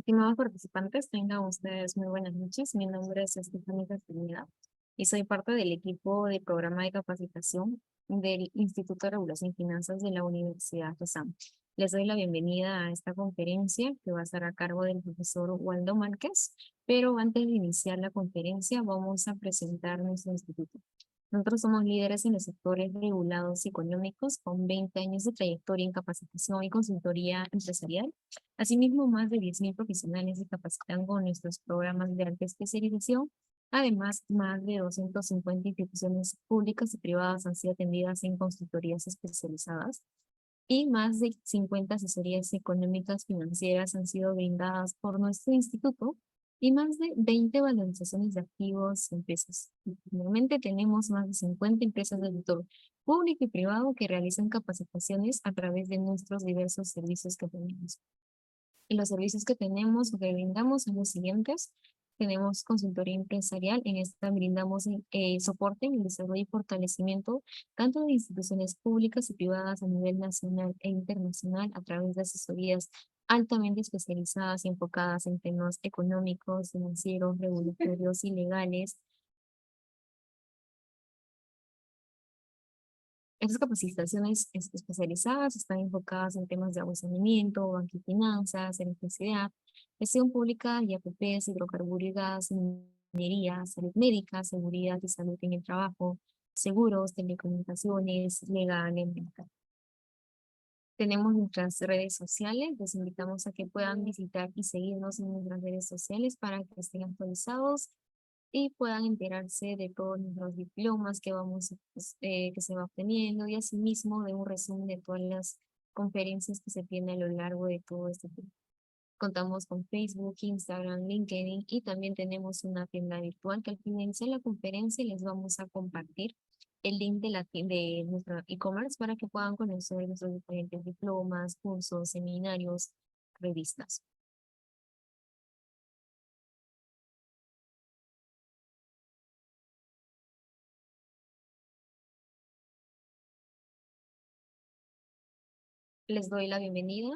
Estimados participantes, tengan ustedes muy buenas noches. Mi nombre es Estefanía Castañeda y soy parte del equipo de programa de capacitación del Instituto de Regulación y Finanzas de la Universidad de SAM. Les doy la bienvenida a esta conferencia que va a estar a cargo del profesor Waldo Márquez, pero antes de iniciar la conferencia vamos a presentar nuestro instituto. Nosotros somos líderes en los sectores regulados y económicos con 20 años de trayectoria en capacitación y consultoría empresarial. Asimismo, más de 10.000 profesionales se capacitan con nuestros programas de alta especialización. Además, más de 250 instituciones públicas y privadas han sido atendidas en consultorías especializadas y más de 50 asesorías económicas financieras han sido brindadas por nuestro instituto y más de 20 valorizaciones de activos y empresas. Finalmente tenemos más de 50 empresas del sector público y privado que realizan capacitaciones a través de nuestros diversos servicios que tenemos. Y los servicios que tenemos o que brindamos son los siguientes. Tenemos consultoría empresarial. En esta brindamos soporte en el desarrollo y fortalecimiento tanto de instituciones públicas y privadas a nivel nacional e internacional a través de asesorías altamente especializadas y enfocadas en temas económicos, financieros, regulatorios y legales. Estas capacitaciones especializadas están enfocadas en temas de agua y saneamiento, banca y finanzas, electricidad, gestión pública y APPs, hidrocarburos y gas, minería, salud médica, seguridad y salud en el trabajo, seguros, telecomunicaciones, legal y ambiental. Tenemos nuestras redes sociales, les invitamos a que puedan visitar y seguirnos en nuestras redes sociales para que estén actualizados y puedan enterarse de todos los diplomas que que se va obteniendo y asimismo de un resumen de todas las conferencias que se tienen a lo largo de todo este tiempo. Contamos con Facebook, Instagram, LinkedIn y también tenemos una tienda virtual que al finalizar la conferencia les vamos a compartir el link de de nuestro e-commerce para que puedan conocer nuestros diferentes diplomas, cursos, seminarios, revistas. Les doy la bienvenida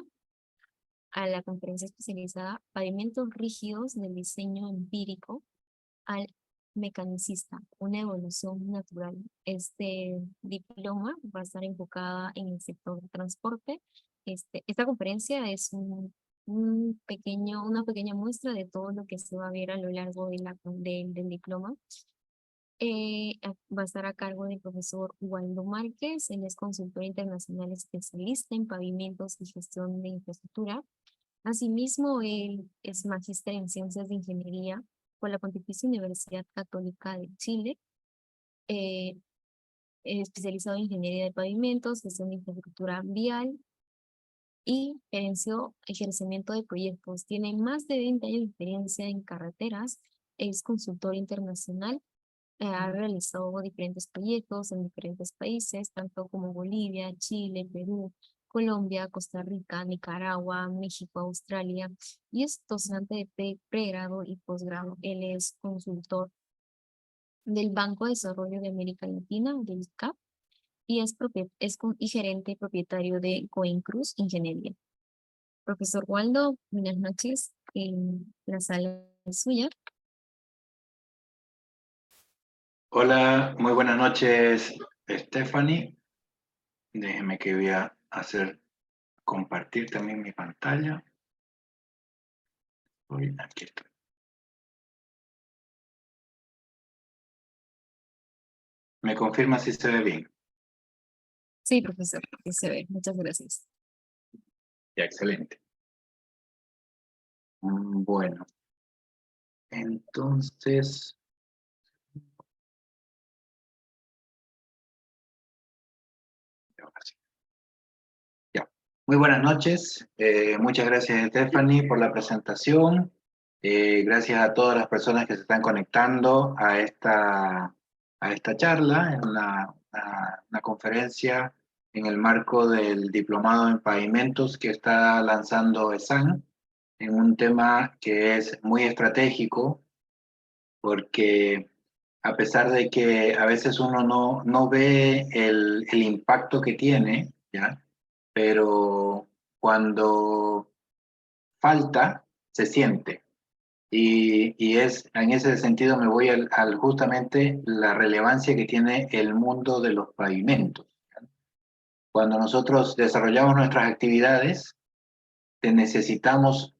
a la conferencia especializada Pavimentos rígidos del diseño empírico al mecanicista, una evolución natural. Este diploma va a estar enfocada en el sector de transporte. Esta conferencia es una pequeña muestra de todo lo que se va a ver a lo largo de del diploma. Va a estar a cargo del profesor Waldo Márquez. Él es consultor internacional especialista en pavimentos y gestión de infraestructura. Asimismo, él es magíster en Ciencias de Ingeniería por la Pontificia Universidad Católica de Chile, especializado en Ingeniería de Pavimentos, Gestión de Infraestructura Vial y ejercimiento de proyectos. Tiene más de 20 años de experiencia en carreteras, es consultor internacional, ha realizado diferentes proyectos en diferentes países, tanto como Bolivia, Chile, Perú, Colombia, Costa Rica, Nicaragua, México, Australia, y es docente de pregrado y posgrado. Él es consultor del Banco de Desarrollo de América Latina, del CAP, y y gerente propietario de Coincruz Ingeniería. Profesor Waldo, buenas noches. La sala es suya. Hola, muy buenas noches, Stephanie. Déjeme que voy a compartir también mi pantalla. Aquí estoy. ¿Me confirma si se ve bien? Sí, profesor, que se ve. Muchas gracias. Ya, excelente. Bueno, entonces, ya. Muy buenas noches. Muchas gracias, Stephanie, por la presentación. Gracias a todas las personas que se están conectando a esta charla, en una conferencia en el marco del Diplomado en Pavimentos que está lanzando ESAN, en un tema que es muy estratégico, porque a pesar de que a veces uno no ve el impacto que tiene, ¿ya? Pero cuando falta, se siente. Y es, en ese sentido me voy al justamente la relevancia que tiene el mundo de los pavimentos. Cuando nosotros desarrollamos nuestras actividades, necesitamos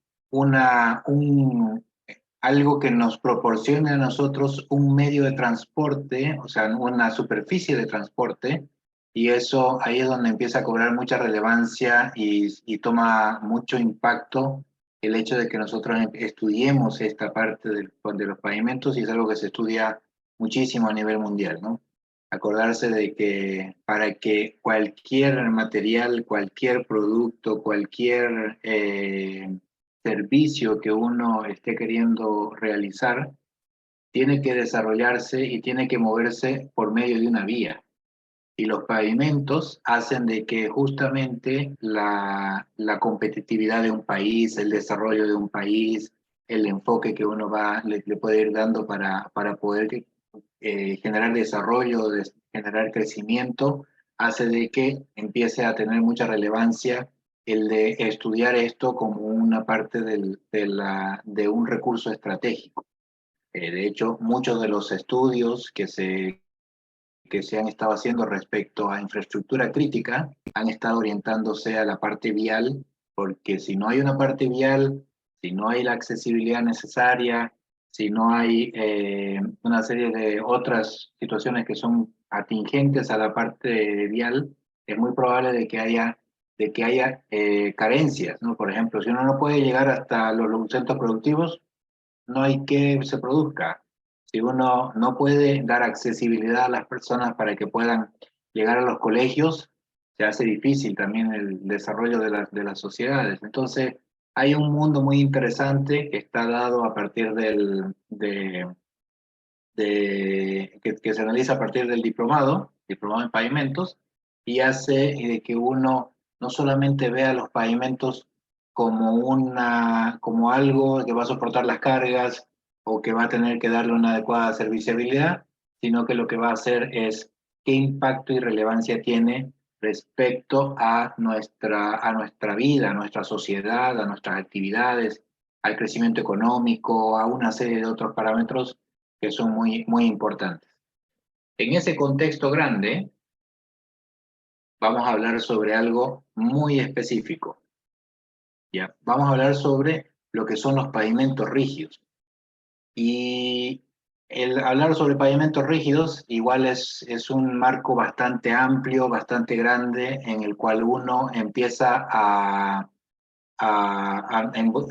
algo que nos proporcione a nosotros un medio de transporte, o sea, una superficie de transporte, y eso ahí es donde empieza a cobrar mucha relevancia y toma mucho impacto el hecho de que nosotros estudiemos esta parte de los pavimentos, y es algo que se estudia muchísimo a nivel mundial, ¿no? Acordarse de que para que cualquier material, cualquier producto, cualquier servicio que uno esté queriendo realizar, tiene que desarrollarse y tiene que moverse por medio de una vía. Y los pavimentos hacen de que justamente la competitividad de un país, el desarrollo de un país, el enfoque que uno le puede ir dando para poder generar desarrollo, generar crecimiento, hace de que empiece a tener mucha relevancia el de estudiar esto como una parte de un recurso estratégico. De hecho, muchos de los estudios que se han estado haciendo respecto a infraestructura crítica han estado orientándose a la parte vial, porque si no hay una parte vial, si no hay la accesibilidad necesaria, si no hay una serie de otras situaciones que son atingentes a la parte vial, es muy probable de que haya carencias, ¿no? Por ejemplo, si uno no puede llegar hasta los centros productivos, no hay que se produzca. Si uno no puede dar accesibilidad a las personas para que puedan llegar a los colegios, se hace difícil también el desarrollo de las sociedades. Entonces, hay un mundo muy interesante que está dado a partir que se analiza a partir del diplomado en pavimentos, y hace que uno no solamente vea los pavimentos como algo que va a soportar las cargas o que va a tener que darle una adecuada serviciabilidad, sino que lo que va a hacer es qué impacto y relevancia tiene respecto a nuestra vida, a nuestra sociedad, a nuestras actividades, al crecimiento económico, a una serie de otros parámetros que son muy importantes. En ese contexto grande, vamos a hablar sobre algo muy específico. ¿Ya? Vamos a hablar sobre lo que son los pavimentos rígidos. Y el hablar sobre pavimentos rígidos igual es un marco bastante amplio, bastante grande, en el cual uno empieza a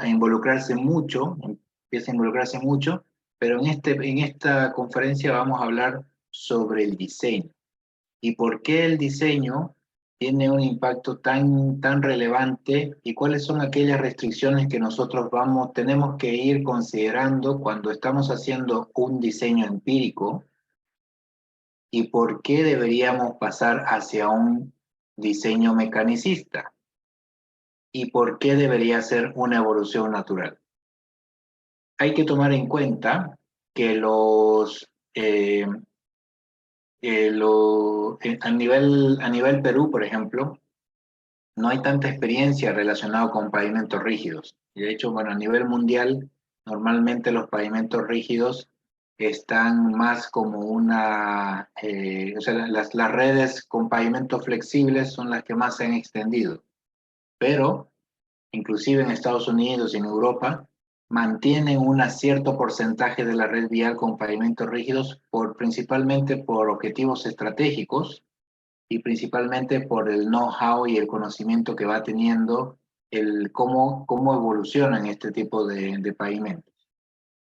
involucrarse mucho, pero en esta conferencia vamos a hablar sobre el diseño y por qué el diseño tiene un impacto tan relevante y cuáles son aquellas restricciones que nosotros tenemos que ir considerando cuando estamos haciendo un diseño empírico y por qué deberíamos pasar hacia un diseño mecanicista y por qué debería ser una evolución natural. Hay que tomar en cuenta que a nivel Perú, por ejemplo, no hay tanta experiencia relacionada con pavimentos rígidos. Y de hecho, bueno, a nivel mundial, normalmente los pavimentos rígidos están más como o sea, las redes con pavimentos flexibles son las que más se han extendido. Pero inclusive en Estados Unidos y en Europa, mantienen un cierto porcentaje de la red vial con pavimentos rígidos principalmente por objetivos estratégicos y principalmente por el know-how y el conocimiento que va teniendo cómo evolucionan este tipo de pavimentos.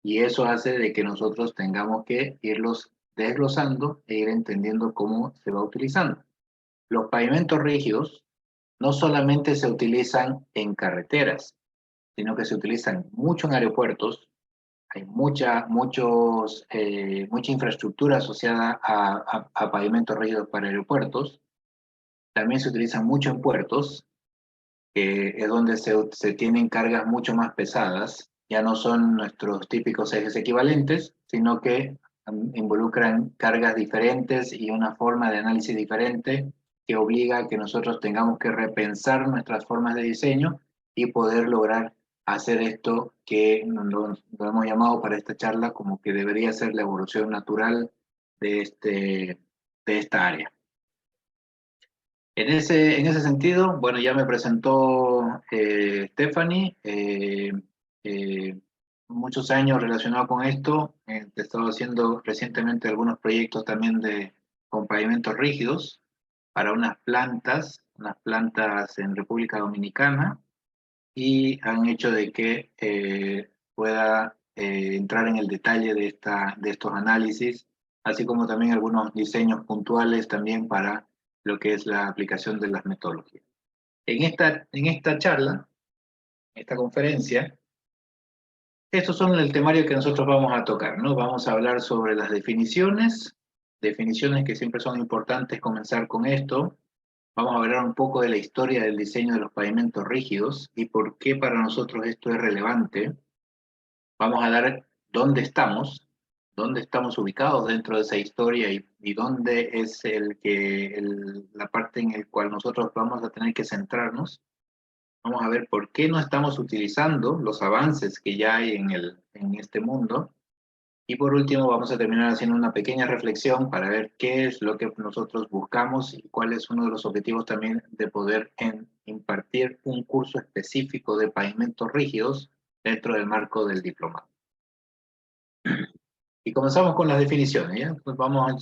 Y eso hace de que nosotros tengamos que irlos desglosando e ir entendiendo cómo se va utilizando. Los pavimentos rígidos no solamente se utilizan en carreteras, sino que se utilizan mucho en aeropuertos. Hay mucha infraestructura asociada a pavimentos rígidos para aeropuertos. También se utilizan mucho en puertos, que es donde se tienen cargas mucho más pesadas. Ya no son nuestros típicos ejes equivalentes, sino que involucran cargas diferentes y una forma de análisis diferente que obliga a que nosotros tengamos que repensar nuestras formas de diseño y poder lograr hacer esto que lo hemos llamado para esta charla como que debería ser la evolución natural de esta área. En ese sentido, bueno, ya me presentó Stephanie, muchos años relacionado con esto, he estado haciendo recientemente algunos proyectos también con pavimentos rígidos para unas plantas en República Dominicana, y han hecho de que pueda entrar en el detalle de estos análisis, así como también algunos diseños puntuales también para lo que es la aplicación de las metodologías. En esta charla, esta conferencia, estos son el temario que nosotros vamos a tocar, ¿no? Vamos a hablar sobre las definiciones que siempre son importantes comenzar con esto. Vamos a hablar un poco de la historia del diseño de los pavimentos rígidos y por qué para nosotros esto es relevante. Vamos a dar dónde estamos ubicados dentro de esa historia y dónde es la parte en la cual nosotros vamos a tener que centrarnos. Vamos a ver por qué no estamos utilizando los avances que ya hay en este mundo. Y por último, vamos a terminar haciendo una pequeña reflexión para ver qué es lo que nosotros buscamos y cuál es uno de los objetivos también de poder impartir un curso específico de pavimentos rígidos dentro del marco del diplomado. Y comenzamos con las definiciones, ¿ya? Pues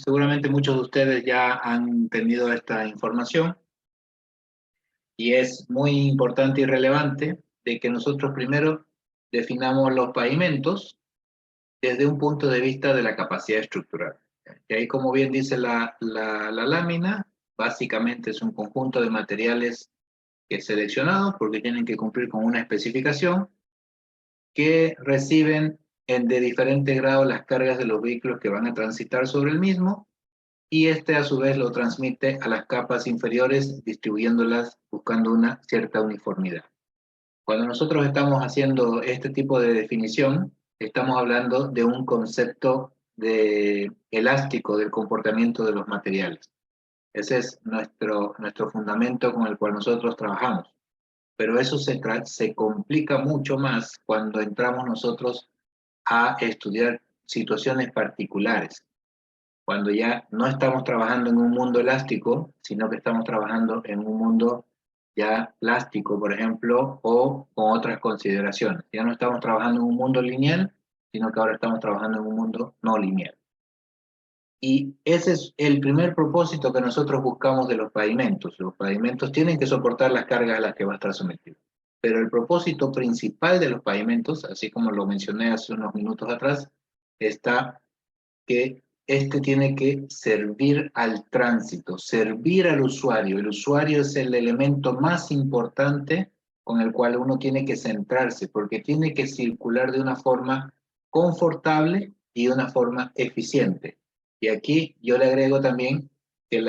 seguramente muchos de ustedes ya han tenido esta información y es muy importante y relevante de que nosotros primero definamos los pavimentos desde un punto de vista de la capacidad estructural. Y ahí, como bien dice la lámina, básicamente es un conjunto de materiales que es seleccionado porque tienen que cumplir con una especificación, que reciben de diferente grado las cargas de los vehículos que van a transitar sobre el mismo, y a su vez lo transmite a las capas inferiores, distribuyéndolas buscando una cierta uniformidad. Cuando nosotros estamos haciendo este tipo de definición, estamos hablando de un concepto elástico del comportamiento de los materiales. Ese es nuestro fundamento con el cual nosotros trabajamos. Pero eso se complica mucho más cuando entramos nosotros a estudiar situaciones particulares. Cuando ya no estamos trabajando en un mundo elástico, sino que estamos trabajando en un mundo ya plástico, por ejemplo, o con otras consideraciones. Ya no estamos trabajando en un mundo lineal, sino que ahora estamos trabajando en un mundo no lineal. Y ese es el primer propósito que nosotros buscamos de los pavimentos. Los pavimentos tienen que soportar las cargas a las que va a estar sometido. Pero el propósito principal de los pavimentos, así como lo mencioné hace unos minutos atrás, está que tiene que servir al tránsito, servir al usuario. El usuario es el elemento más importante con el cual uno tiene que centrarse, porque tiene que circular de una forma confortable y de una forma eficiente. Y aquí yo le agrego también que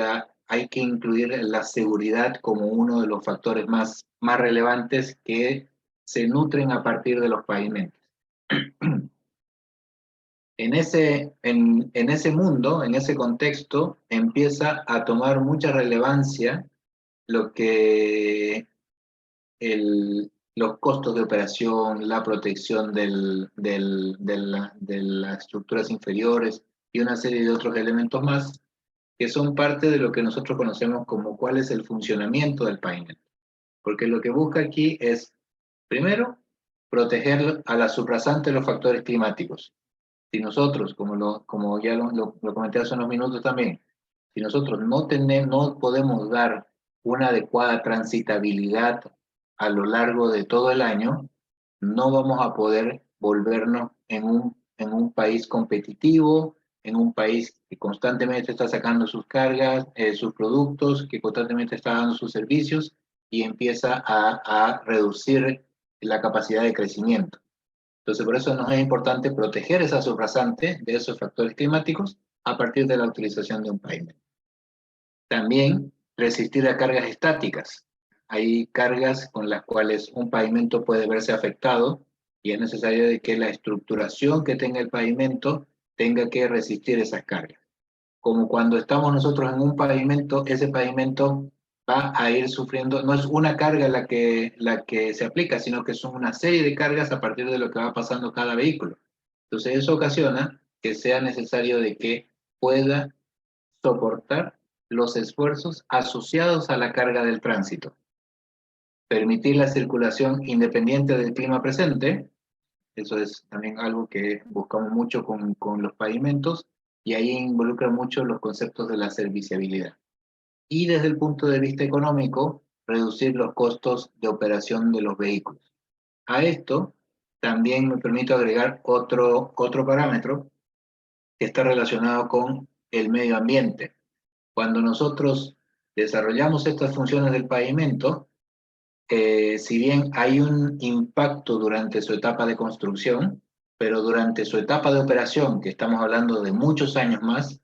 hay que incluir la seguridad como uno de los factores más relevantes que se nutren a partir de los pavimentos. En ese mundo, en ese contexto, empieza a tomar mucha relevancia lo que los costos de operación, la protección de las estructuras inferiores y una serie de otros elementos más que son parte de lo que nosotros conocemos como cuál es el funcionamiento del pavimento. Porque lo que busca aquí es, primero, proteger a la subrasante de los factores climáticos. Si nosotros, como ya lo comenté hace unos minutos también, si nosotros no podemos dar una adecuada transitabilidad a lo largo de todo el año, no vamos a poder volvernos en un país competitivo, en un país que constantemente está sacando sus cargas, sus productos, que constantemente está dando sus servicios y empieza a reducir la capacidad de crecimiento. Entonces, por eso nos es importante proteger esa subrasante de esos factores climáticos a partir de la utilización de un pavimento. También resistir a cargas estáticas. Hay cargas con las cuales un pavimento puede verse afectado y es necesario de que la estructuración que tenga el pavimento tenga que resistir esas cargas. Como cuando estamos nosotros en un pavimento, ese pavimento va a ir sufriendo, no es una carga la que se aplica, sino que son una serie de cargas a partir de lo que va pasando cada vehículo. Entonces eso ocasiona que sea necesario de que pueda soportar los esfuerzos asociados a la carga del tránsito, permitir la circulación independiente del clima presente. Eso es también algo que buscamos mucho con los pavimentos, y ahí involucra mucho los conceptos de la serviciabilidad. Y desde el punto de vista económico, reducir los costos de operación de los vehículos. A esto también me permito agregar otro parámetro que está relacionado con el medio ambiente. Cuando nosotros desarrollamos estas funciones del pavimento, si bien hay un impacto durante su etapa de construcción, pero durante su etapa de operación, que estamos hablando de muchos años más,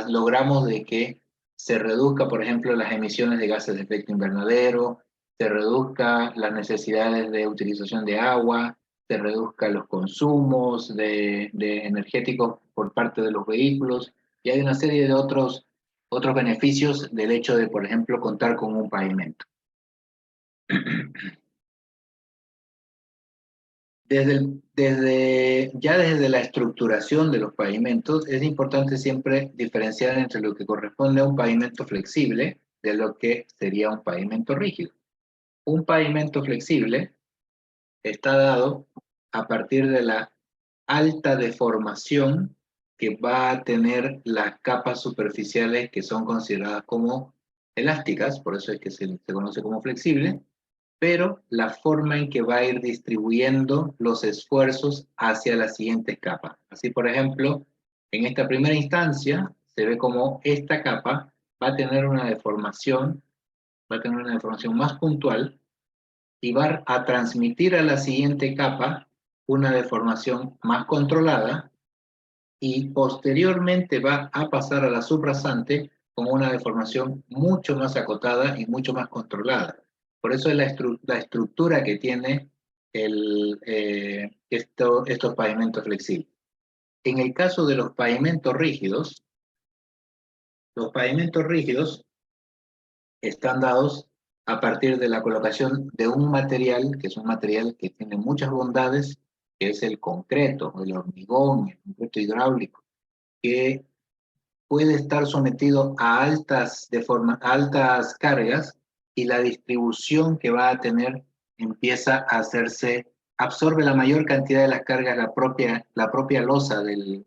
logramos de que se reduzca, por ejemplo, las emisiones de gases de efecto invernadero, se reduzca las necesidades de utilización de agua, se reduzca los consumos de energéticos por parte de los vehículos, y hay una serie de otros beneficios del hecho de, por ejemplo, contar con un pavimento. Desde la estructuración de los pavimentos, es importante siempre diferenciar entre lo que corresponde a un pavimento flexible de lo que sería un pavimento rígido. Un pavimento flexible está dado a partir de la alta deformación que va a tener las capas superficiales que son consideradas como elásticas, por eso es que se conoce como flexible, pero la forma en que va a ir distribuyendo los esfuerzos hacia las siguientes capas. Así, por ejemplo, en esta primera instancia, se ve como esta capa va a tener una deformación más puntual, y va a transmitir a la siguiente capa una deformación más controlada, y posteriormente va a pasar a la subrasante con una deformación mucho más acotada y mucho más controlada. Por eso es la estructura que tiene estos pavimentos flexibles. En el caso de los pavimentos rígidos están dados a partir de la colocación de un material, que es un material que tiene muchas bondades, que es el concreto, el hormigón, el concreto hidráulico, que puede estar sometido a altas cargas, y la distribución que va a tener empieza a hacerse, absorbe la mayor cantidad de las cargas la propia losa del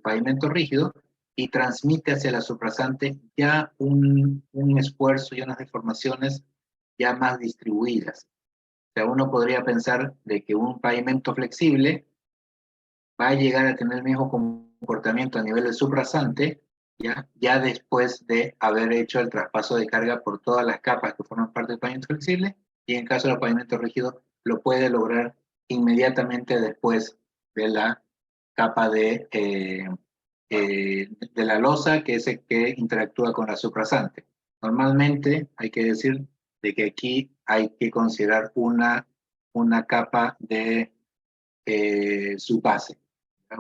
pavimento rígido, y transmite hacia la subrasante ya un esfuerzo y unas deformaciones ya más distribuidas. O sea, uno podría pensar de que un pavimento flexible va a llegar a tener el mismo comportamiento a nivel de subrasante, ya después de haber hecho el traspaso de carga por todas las capas que forman parte del pavimento flexible, y en caso del pavimento rígido lo puede lograr inmediatamente después de la capa de la losa, que es el que interactúa con la subrasante. Normalmente hay que decir de que aquí hay que considerar una capa de subbase.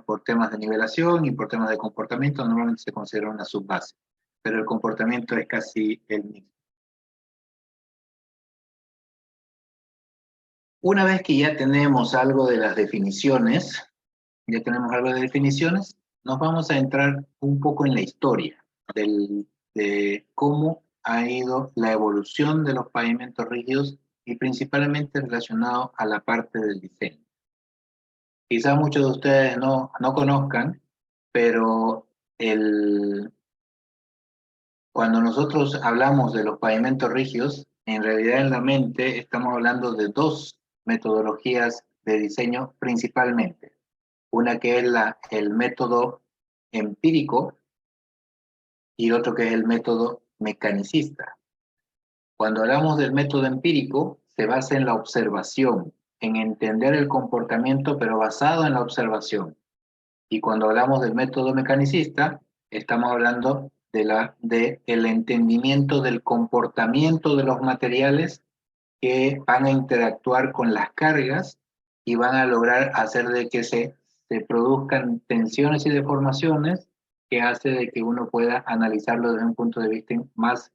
Por temas de nivelación y por temas de comportamiento, normalmente se considera una subbase, pero el comportamiento es casi el mismo. Una vez que ya tenemos algo de las definiciones, nos vamos a entrar un poco en la historia de cómo ha ido la evolución de los pavimentos rígidos, y principalmente relacionado a la parte del diseño. Quizás muchos de ustedes no conozcan, pero cuando nosotros hablamos de los pavimentos rígidos, en realidad en la mente estamos hablando de dos metodologías de diseño principalmente. Una que es el método empírico, y otro que es el método mecanicista. Cuando hablamos del método empírico, se basa en la observación, en entender el comportamiento, pero basado en la observación. Y cuando hablamos del método mecanicista, estamos hablando el entendimiento del comportamiento de los materiales que van a interactuar con las cargas, y van a lograr hacer de que se produzcan tensiones y deformaciones, que hace de que uno pueda analizarlo desde un punto de vista más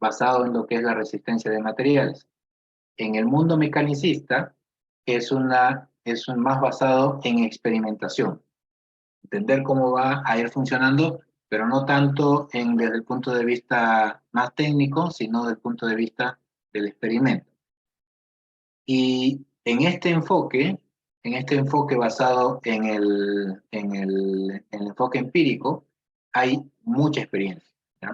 basado en lo que es la resistencia de materiales. En el mundo mecanicista es más basado en experimentación, entender cómo va a ir funcionando, pero no tanto desde el punto de vista más técnico, sino desde el punto de vista del experimento. Y en este enfoque basado en el enfoque empírico, hay mucha experiencia, ¿ya?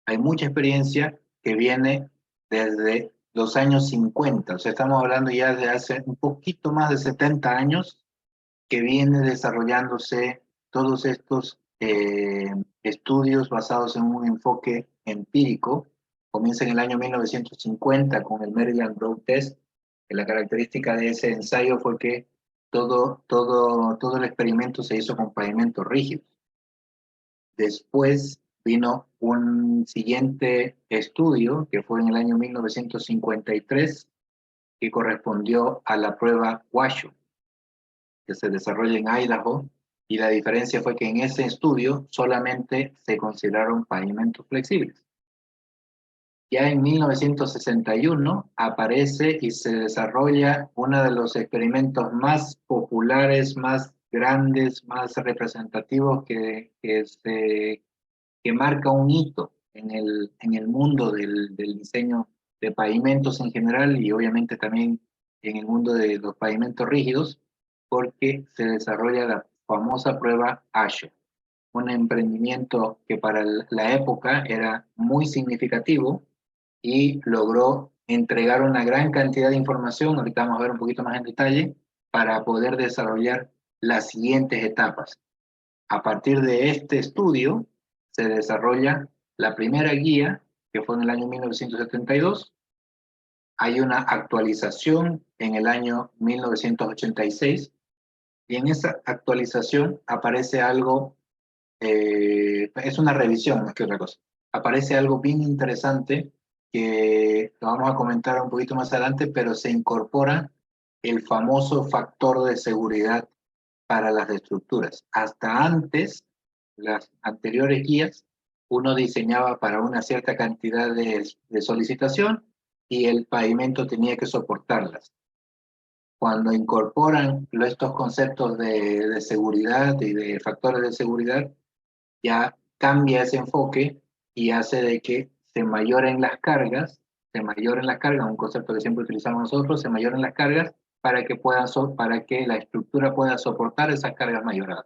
Hay mucha experiencia que viene desde los años 50, o sea, estamos hablando ya de hace un poquito más de 70 años que viene desarrollándose todos estos estudios basados en un enfoque empírico. Comienza en el año 1950 con el Maryland Road Test, que la característica de ese ensayo fue que todo el experimento se hizo con pavimentos rígidos. Después vino un siguiente estudio, que fue en el año 1953, que correspondió a la prueba Washoe, que se desarrolla en Idaho, y la diferencia fue que en ese estudio solamente se consideraron pavimentos flexibles. Ya en 1961 aparece y se desarrolla uno de los experimentos más populares, más grandes, más representativos que marca un hito en el mundo del diseño de pavimentos en general y obviamente también en el mundo de los pavimentos rígidos, porque se desarrolla la famosa prueba ASHE, un emprendimiento que para la época era muy significativo y logró entregar una gran cantidad de información, ahorita vamos a ver un poquito más en detalle, para poder desarrollar las siguientes etapas. A partir de este estudio se desarrolla la primera guía, que fue en el año 1972. Hay una actualización en el año 1986, y en esa actualización aparece algo, es una revisión más que otra cosa. Aparece algo bien interesante que lo vamos a comentar un poquito más adelante, pero se incorpora el famoso factor de seguridad para las estructuras. Hasta antes, las anteriores guías, uno diseñaba para una cierta cantidad de solicitación y el pavimento tenía que soportarlas. Cuando incorporan estos conceptos de seguridad y de factores de seguridad, ya cambia ese enfoque y hace de que se mayoren las cargas, un concepto que siempre utilizamos nosotros, se mayoren las cargas para que la estructura pueda soportar esas cargas mayoradas.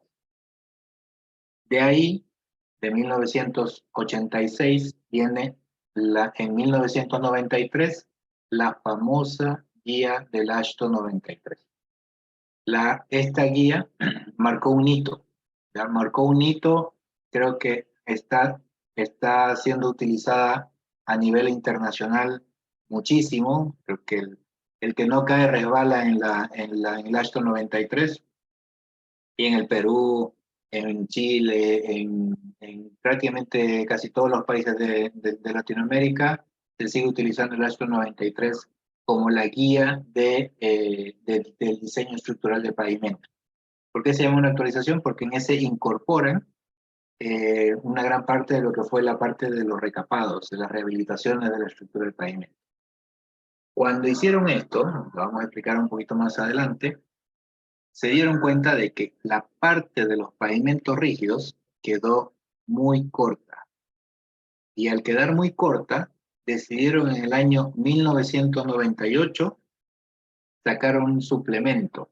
De ahí, de 1986, viene en 1993 la famosa guía del AASHTO 93. Esta guía marcó un hito, ¿ya? Marcó un hito, creo que está siendo utilizada a nivel internacional muchísimo, creo que el que no cae resbala en el AASHTO 93, y en el Perú, en Chile, en prácticamente casi todos los países de Latinoamérica, se sigue utilizando el AASHTO 93 como la guía del diseño estructural de pavimento. ¿Por qué se llama una actualización? Porque en ese incorporan una gran parte de lo que fue la parte de los recapados, de las rehabilitaciones de la estructura del pavimento. Cuando hicieron esto, lo vamos a explicar un poquito más adelante, se dieron cuenta de que la parte de los pavimentos rígidos quedó muy corta. Y al quedar muy corta, decidieron en el año 1998 sacar un suplemento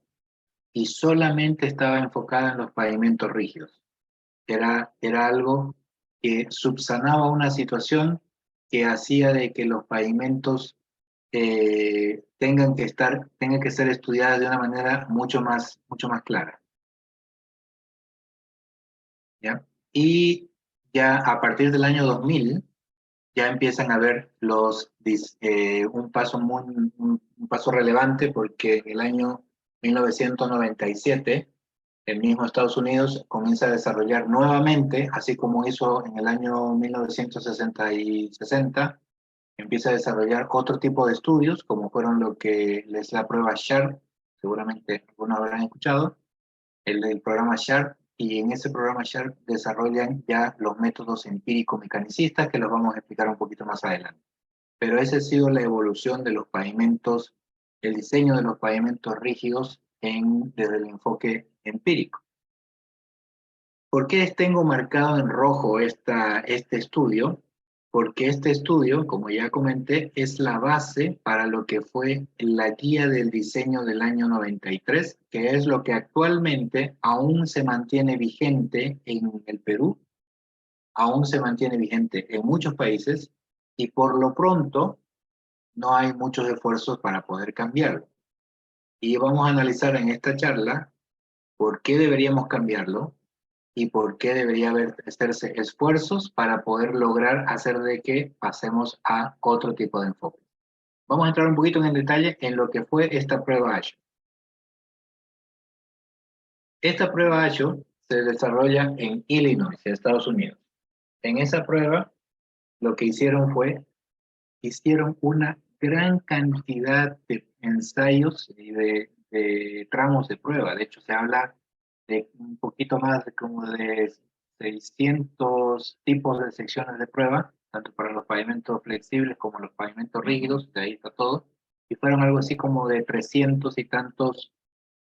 y solamente estaba enfocada en los pavimentos rígidos. Era algo que subsanaba una situación que hacía de que los pavimentos tengan que ser estudiadas de una manera mucho más clara, ¿ya? Y ya a partir del año 2000 ya empiezan a ver un paso relevante, porque en el año 1997 el mismo Estados Unidos comienza a desarrollar nuevamente, así como hizo en el año 1960 y 60, empieza a desarrollar otro tipo de estudios, como fueron lo que es la prueba SHARP, seguramente algunos habrán escuchado, el programa SHARP, y en ese programa SHARP desarrollan ya los métodos empírico-mecanicistas que los vamos a explicar un poquito más adelante. Pero esa ha sido la evolución de los pavimentos, el diseño de los pavimentos rígidos desde el enfoque empírico. ¿Por qué tengo marcado en rojo este estudio? Porque este estudio, como ya comenté, es la base para lo que fue la guía del diseño del año 93, que es lo que actualmente aún se mantiene vigente en el Perú, aún se mantiene vigente en muchos países, y por lo pronto no hay muchos esfuerzos para poder cambiarlo. Y vamos a analizar en esta charla por qué deberíamos cambiarlo y por qué debería hacerse esfuerzos para poder lograr hacer de que pasemos a otro tipo de enfoque. Vamos a entrar un poquito en el detalle en lo que fue esta prueba ASHO. Esta prueba ASHO se desarrolla en Illinois, en Estados Unidos. En esa prueba, lo que hicieron una gran cantidad de ensayos y de tramos de prueba. De hecho, se habla de un poquito más de como de 600 tipos de secciones de prueba, tanto para los pavimentos flexibles como los pavimentos rígidos, de ahí está todo, y fueron algo así como de 300 y tantos,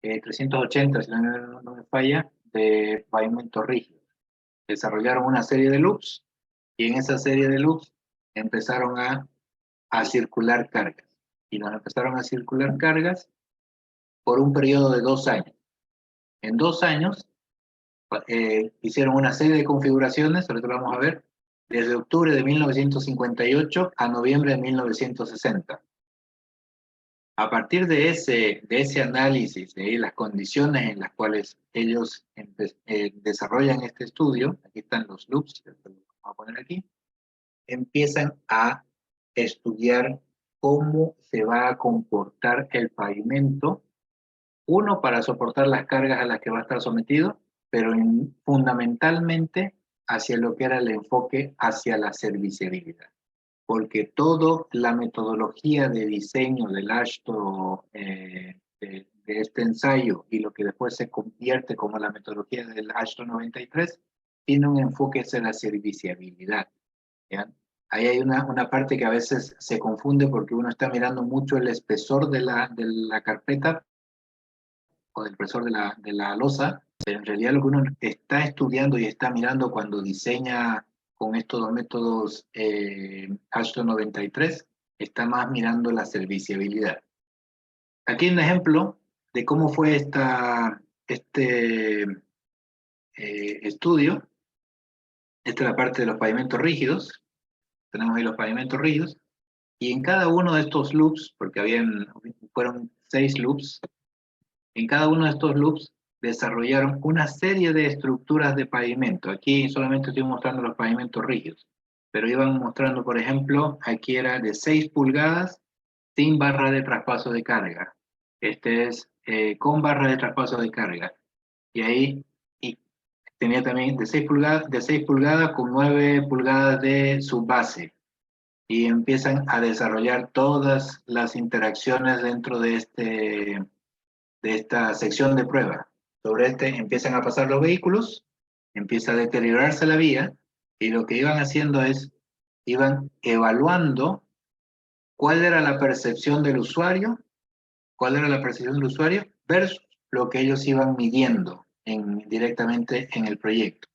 380, si no me falla, de pavimentos rígidos. Desarrollaron una serie de loops, y en esa serie de loops empezaron a circular cargas. Y nos empezaron a circular cargas por un periodo de 2 años. En 2 años hicieron una serie de configuraciones, ahorita lo vamos a ver, desde octubre de 1958 a noviembre de 1960. A partir de ese análisis de las condiciones en las cuales ellos desarrollan este estudio, aquí están los loops, lo vamos a poner aquí, empiezan a estudiar cómo se va a comportar el pavimento, uno, para soportar las cargas a las que va a estar sometido, pero fundamentalmente hacia lo que era el enfoque hacia la serviciabilidad. Porque toda la metodología de diseño del AASHTO, de este ensayo, y lo que después se convierte como la metodología del AASHTO 93, tiene un enfoque hacia la serviciabilidad. ¿Ya? Ahí hay una parte que a veces se confunde porque uno está mirando mucho el espesor de la carpeta o del espesor de la losa, pero en realidad lo que uno está estudiando y está mirando cuando diseña con estos dos métodos AASHTO 93, está más mirando la serviciabilidad. Aquí hay un ejemplo de cómo fue este estudio. Esta es la parte de los pavimentos rígidos. Tenemos ahí los pavimentos rígidos. Y en cada uno de estos loops, porque fueron 6 loops, en cada uno de estos loops desarrollaron una serie de estructuras de pavimento. Aquí solamente estoy mostrando los pavimentos rígidos, pero iban mostrando, por ejemplo, aquí era de 6 pulgadas sin barra de traspaso de carga. Este es con barra de traspaso de carga. Y ahí tenía también de 6 pulgadas con 9 pulgadas de subbase. Y empiezan a desarrollar todas las interacciones dentro de esta sección de prueba. Sobre empiezan a pasar los vehículos, empieza a deteriorarse la vía, y lo que iban haciendo es, iban evaluando cuál era la percepción del usuario, versus lo que ellos iban midiendo directamente en el proyecto.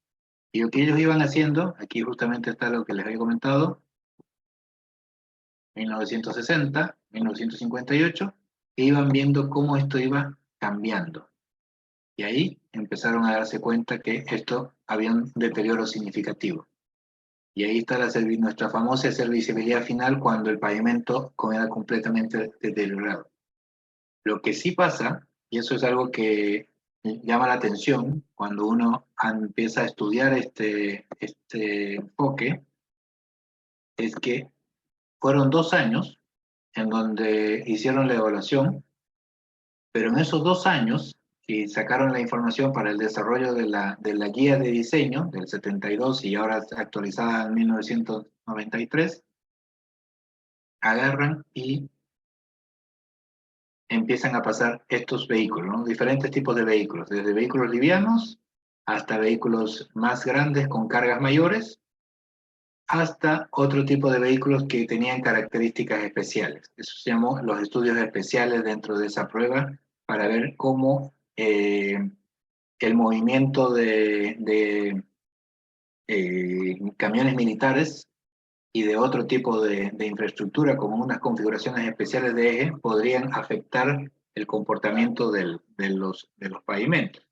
Y lo que ellos iban haciendo, aquí justamente está lo que les había comentado, 1960, 1958, e iban viendo cómo esto iba cambiando. Y ahí empezaron a darse cuenta que esto había un deterioro significativo. Y ahí está nuestra famosa serviciabilidad final cuando el pavimento queda completamente deteriorado. Lo que sí pasa, y eso es algo que llama la atención cuando uno empieza a estudiar este enfoque, es que fueron 2 años en donde hicieron la evaluación, pero en esos 2 años, y sacaron la información para el desarrollo de la guía de diseño del 72 y ahora actualizada en 1993, agarran y empiezan a pasar estos vehículos, ¿no? Diferentes tipos de vehículos, desde vehículos livianos hasta vehículos más grandes con cargas mayores, hasta otro tipo de vehículos que tenían características especiales. Eso se llamó los estudios especiales dentro de esa prueba para ver cómo el movimiento de camiones militares y de otro tipo de infraestructura, como unas configuraciones especiales de eje, podrían afectar el comportamiento de los pavimentos.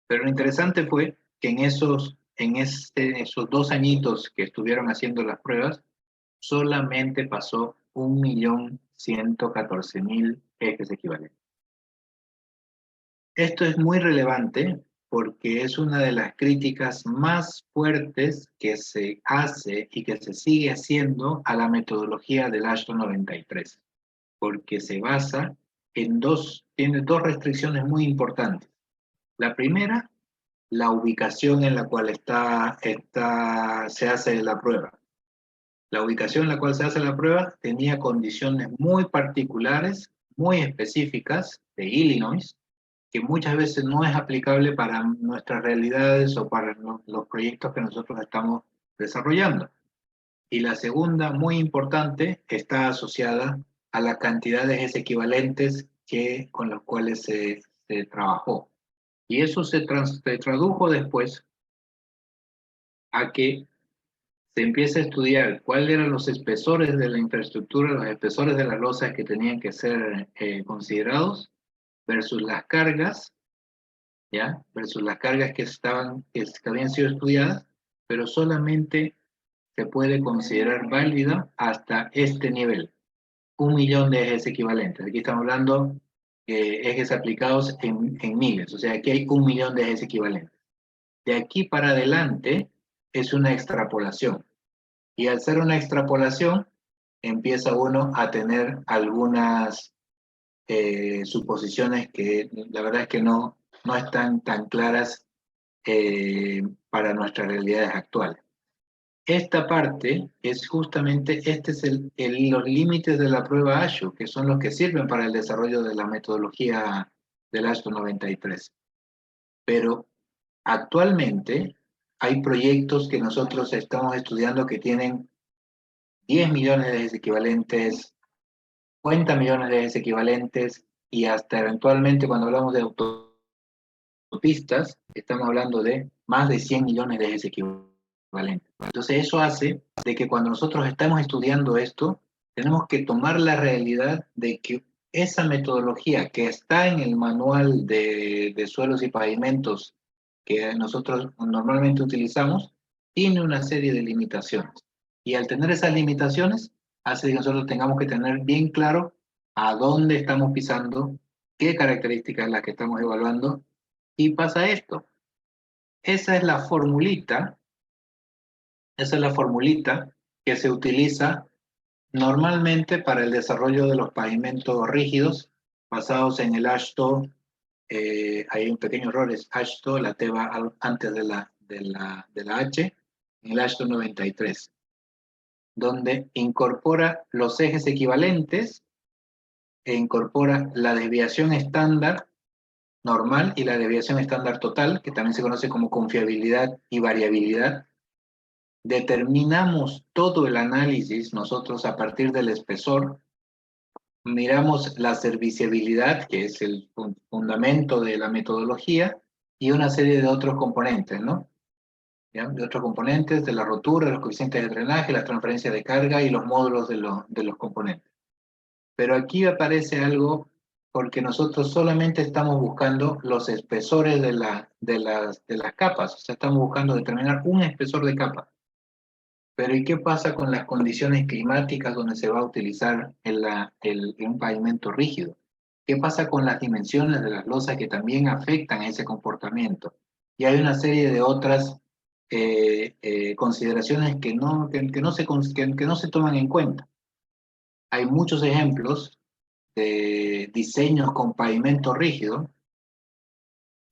Pero lo interesante fue que esos 2 añitos que estuvieron haciendo las pruebas, solamente pasó 1.114.000 ejes equivalentes. Esto es muy relevante porque es una de las críticas más fuertes que se hace y que se sigue haciendo a la metodología del AASHTO 93, porque se basa tiene dos restricciones muy importantes. La primera, la ubicación en la cual se hace la prueba. La ubicación en la cual se hace la prueba tenía condiciones muy particulares, muy específicas de Illinois, que muchas veces no es aplicable para nuestras realidades o para los proyectos que nosotros estamos desarrollando. Y la segunda, muy importante, está asociada a la cantidad de ejes equivalentes con los cuales se trabajó. Y eso se tradujo después a que se empieza a estudiar cuáles eran los espesores de la infraestructura, los espesores de las losas que tenían que ser considerados versus las cargas, ¿ya? Versus las cargas que habían sido estudiadas, pero solamente se puede considerar válida hasta este nivel, 1.000.000 de ejes equivalentes. Aquí estamos hablando de ejes aplicados en miles, o sea, aquí hay 1.000.000 de ejes equivalentes. De aquí para adelante es una extrapolación. Y al ser una extrapolación, empieza uno a tener algunas suposiciones que la verdad es que no están tan claras para nuestras realidades actuales. Esta parte es justamente, los límites de la prueba ASHO, que son los que sirven para el desarrollo de la metodología del ASHTO 93. Pero actualmente hay proyectos que nosotros estamos estudiando que tienen 10 millones de ejes equivalentes, 50 millones de ejes equivalentes y hasta eventualmente cuando hablamos de autopistas, estamos hablando de más de 100 millones de ejes equivalentes. Entonces eso hace de que cuando nosotros estamos estudiando esto, tenemos que tomar la realidad de que esa metodología que está en el manual de suelos y pavimentos que nosotros normalmente utilizamos, tiene una serie de limitaciones. Y al tener esas limitaciones, hace que nosotros tengamos que tener bien claro a dónde estamos pisando, qué características las que estamos evaluando, y pasa esto. Esa es la formulita que se utiliza normalmente para el desarrollo de los pavimentos rígidos basados en el ASHTO. Hay un pequeño error, es ASHTO, la T va antes de la H, en el ASHTO 93, donde incorpora los ejes equivalentes e incorpora la desviación estándar normal y la desviación estándar total, que también se conoce como confiabilidad y variabilidad. Determinamos todo el análisis nosotros a partir del espesor, miramos la serviciabilidad, que es el fundamento de la metodología, y una serie de otros componentes, ¿no? ¿Ya? De otros componentes, de la rotura, los coeficientes de drenaje, la transferencia de carga y los módulos de los componentes. Pero aquí aparece algo porque nosotros solamente estamos buscando los espesores de las capas, o sea, estamos buscando determinar un espesor de capa. Pero ¿y qué pasa con las condiciones climáticas donde se va a utilizar un pavimento rígido? ¿Qué pasa con las dimensiones de las losas que también afectan a ese comportamiento? Y hay una serie de otras consideraciones que no se toman en cuenta. Hay muchos ejemplos de diseños con pavimento rígido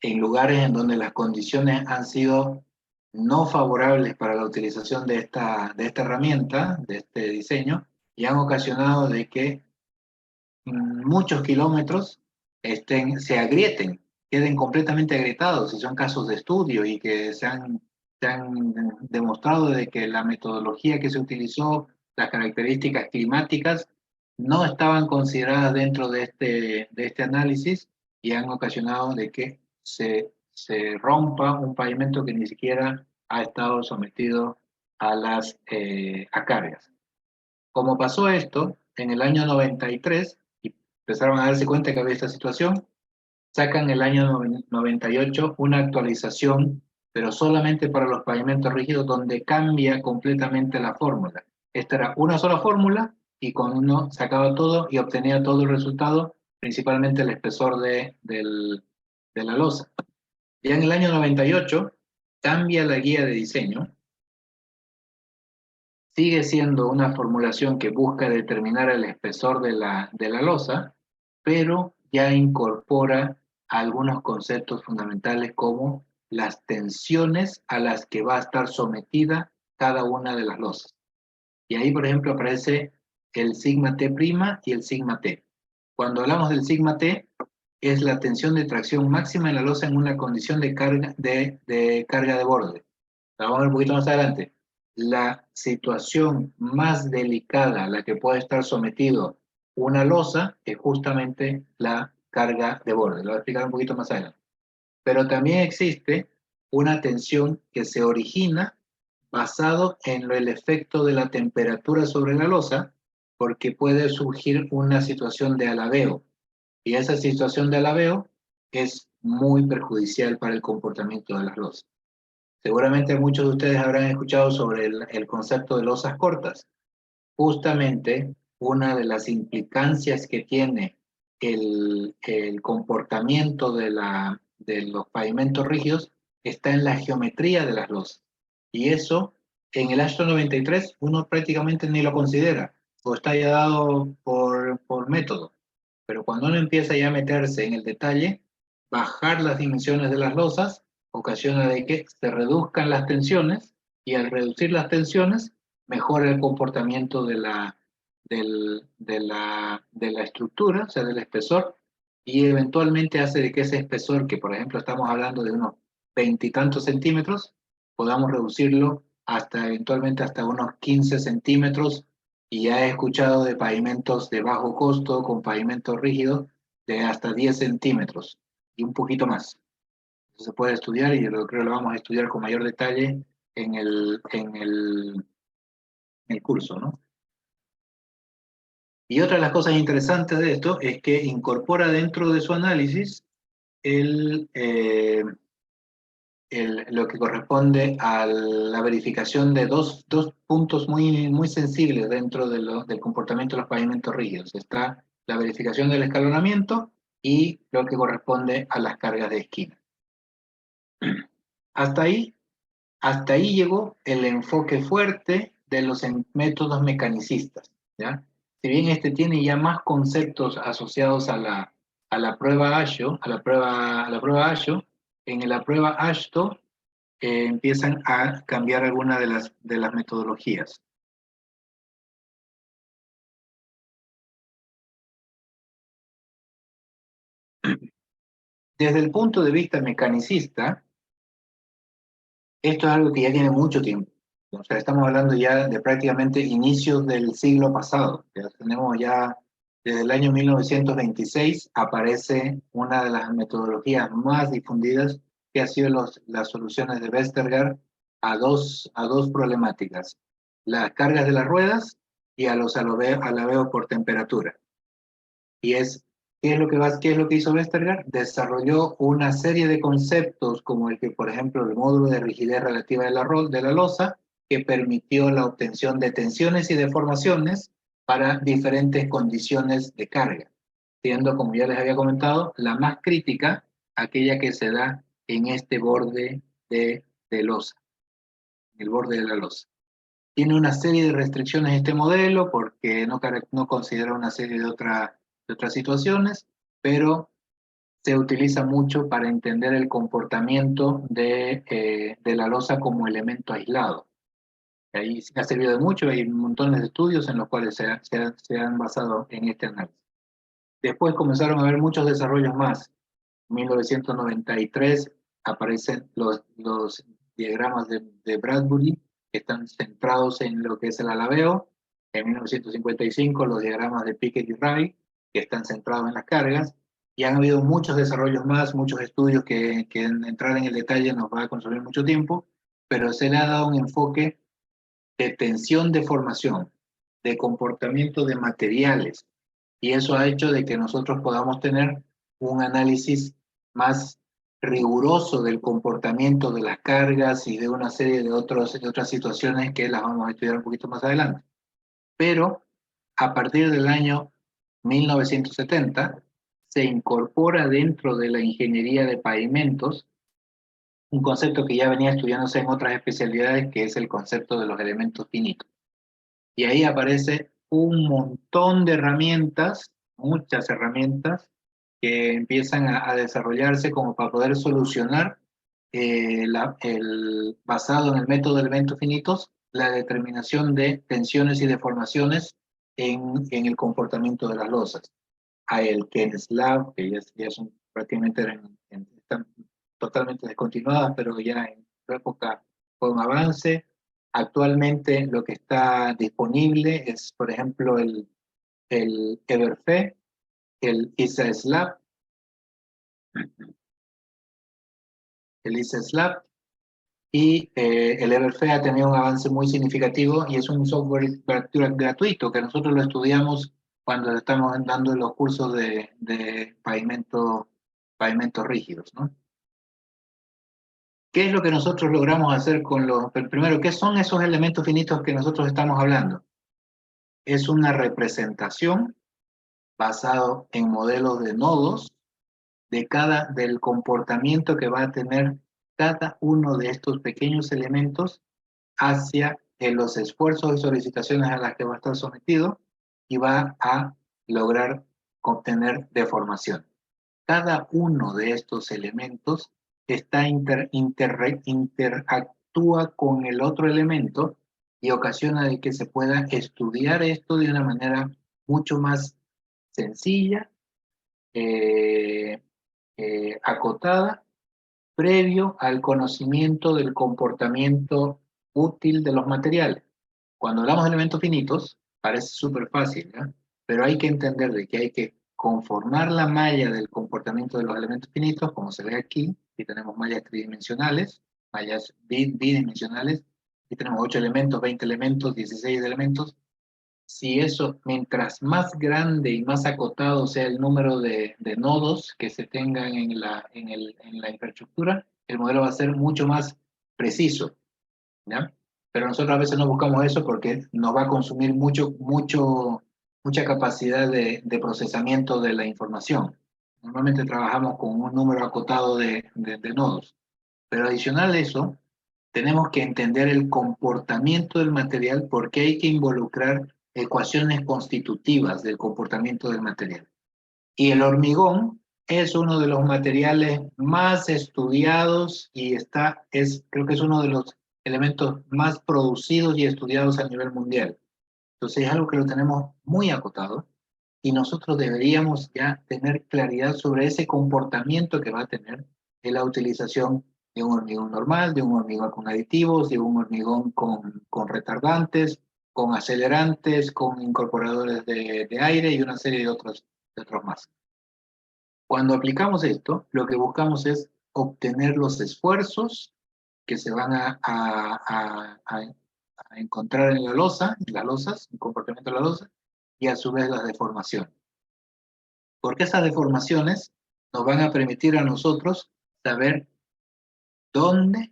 en lugares en donde las condiciones han sido no favorables para la utilización de esta herramienta, de este diseño, y han ocasionado de que muchos kilómetros se agrieten queden completamente agrietados, y son casos de estudio y que se han demostrado de que la metodología que se utilizó, las características climáticas, no estaban consideradas dentro de este análisis y han ocasionado de que se rompa un pavimento que ni siquiera ha estado sometido a a cargas. Como pasó esto, en el año 93, y empezaron a darse cuenta que había esta situación, sacan el año 98 una actualización, pero solamente para los pavimentos rígidos, donde cambia completamente la fórmula. Esta era una sola fórmula y con uno sacaba todo y obtenía todo el resultado, principalmente el espesor de la losa. Ya en el año 98 cambia la guía de diseño. Sigue siendo una formulación que busca determinar el espesor de la losa, pero ya incorpora algunos conceptos fundamentales como las tensiones a las que va a estar sometida cada una de las losas. Y ahí, por ejemplo, aparece el sigma T' y el sigma T. Cuando hablamos del sigma T, es la tensión de tracción máxima en la losa en una condición de carga de borde. La vamos a ver un poquito más adelante. La situación más delicada a la que puede estar sometido una losa es justamente la carga de borde. Lo voy a explicar un poquito más adelante. Pero también existe una tensión que se origina basado en el efecto de la temperatura sobre la losa, porque puede surgir una situación de alabeo. Y esa situación de alabeo es muy perjudicial para el comportamiento de las losas. Seguramente muchos de ustedes habrán escuchado sobre el concepto de losas cortas. Justamente una de las implicancias que tiene el comportamiento de los pavimentos rígidos está en la geometría de las losas. Y eso en el ASHTO 93 uno prácticamente ni lo considera, o está ya dado por método. Pero cuando uno empieza ya a meterse en el detalle, bajar las dimensiones de las losas ocasiona de que se reduzcan las tensiones, y al reducir las tensiones mejora el comportamiento de la estructura, o sea, del espesor, y eventualmente hace de que ese espesor, que por ejemplo estamos hablando de unos 20 y tantos centímetros, podamos reducirlo hasta eventualmente hasta unos 15 centímetros, y ya he escuchado de pavimentos de bajo costo con pavimentos rígidos de hasta 10 centímetros y un poquito más. Eso se puede estudiar y yo creo que lo vamos a estudiar con mayor detalle en el curso, ¿no? Y otra de las cosas interesantes de esto es que incorpora dentro de su análisis el, eh, lo que corresponde a la verificación de dos puntos muy sensibles dentro del comportamiento de los pavimentos rígidos. Está la verificación del escalonamiento y lo que corresponde a las cargas de esquina. Hasta ahí, hasta ahí llegó el enfoque fuerte de los métodos mecanicistas, ¿ya? Si bien este tiene ya más conceptos asociados a la prueba ASHO, a la prueba ASHO, en la prueba ASHTO empiezan a cambiar algunas de las metodologías. Desde el punto de vista mecanicista, esto es algo que ya tiene mucho tiempo. O sea, estamos hablando ya de prácticamente inicios del siglo pasado. Ya tenemos ya, desde el año 1926, aparece una de las metodologías más difundidas, que ha sido las soluciones de Westergaard a dos problemáticas: las cargas de las ruedas y a los alabeos por temperatura. Y es, ¿qué es lo que hizo Westergaard? Desarrolló una serie de conceptos como el que, por ejemplo, el módulo de rigidez relativa de la losa, que permitió la obtención de tensiones y deformaciones para diferentes condiciones de carga, siendo, como ya les había comentado, la más crítica aquella que se da en este borde de losa, el borde de la losa. Tiene una serie de restricciones este modelo porque no considera una serie de otras situaciones, pero se utiliza mucho para entender el comportamiento de la losa como elemento aislado. Ahí ha servido de mucho, hay montones de estudios en los cuales se han basado en este análisis. Después comenzaron a haber muchos desarrollos más. 1993 aparecen los diagramas de Bradbury, que están centrados en lo que es el alabeo. En 1955 los diagramas de Pickett y Wright, que están centrados en las cargas. Y han habido muchos desarrollos más, muchos estudios que entrar en el detalle nos va a consumir mucho tiempo, pero se le ha dado un enfoque de tensión de formación, de comportamiento de materiales, y eso ha hecho de que nosotros podamos tener un análisis más riguroso del comportamiento de las cargas y de una serie de otras situaciones que las vamos a estudiar un poquito más adelante. Pero a partir del año 1970 se incorpora dentro de la ingeniería de pavimentos un concepto que ya venía estudiándose en otras especialidades, que es el concepto de los elementos finitos. Y ahí aparece un montón de herramientas, muchas herramientas, que empiezan a desarrollarse como para poder solucionar, basado en el método de elementos finitos, la determinación de tensiones y deformaciones en el comportamiento de las losas. Hay el Ken Slab, que ya son prácticamente están totalmente descontinuadas, pero ya en su época fue un avance. Actualmente lo que está disponible es, por ejemplo, el Everfe, el ISA Slab, y el Everfe ha tenido un avance muy significativo y es un software gratuito que nosotros lo estudiamos cuando estamos dando los cursos de pavimentos rígidos, ¿no? ¿Qué es lo que nosotros logramos hacer con los... Primero, ¿qué son esos elementos finitos que nosotros estamos hablando? Es una representación basado en modelos de nodos del comportamiento que va a tener cada uno de estos pequeños elementos hacia los esfuerzos y solicitaciones a las que va a estar sometido y va a lograr obtener deformación. Cada uno de estos elementos interactúa con el otro elemento y ocasiona de que se pueda estudiar esto de una manera mucho más sencilla, acotada, previo al conocimiento del comportamiento útil de los materiales. Cuando hablamos de elementos finitos, parece súper fácil, ¿no? Pero hay que entender de que hay que conformar la malla del comportamiento de los elementos finitos, como se ve aquí. Aquí tenemos mallas tridimensionales, mallas bidimensionales. Aquí tenemos 8 elementos, 20 elementos, 16 elementos. Si eso, mientras más grande y más acotado sea el número de nodos que se tengan en la infraestructura, el modelo va a ser mucho más preciso, ¿ya? Pero nosotros a veces no buscamos eso porque nos va a consumir mucha capacidad de procesamiento de la información. Normalmente trabajamos con un número acotado de nodos. Pero adicional a eso, tenemos que entender el comportamiento del material porque hay que involucrar ecuaciones constitutivas del comportamiento del material. Y el hormigón es uno de los materiales más estudiados y creo que es uno de los elementos más producidos y estudiados a nivel mundial. Entonces es algo que lo tenemos muy acotado y nosotros deberíamos ya tener claridad sobre ese comportamiento que va a tener en la utilización de un hormigón normal, de un hormigón con aditivos, de un hormigón con retardantes, con acelerantes, con incorporadores de aire y una serie de otros más. Cuando aplicamos esto, lo que buscamos es obtener los esfuerzos que se van a encontrar en las losas, el comportamiento de la losa, y a su vez las deformaciones. Porque esas deformaciones nos van a permitir a nosotros saber dónde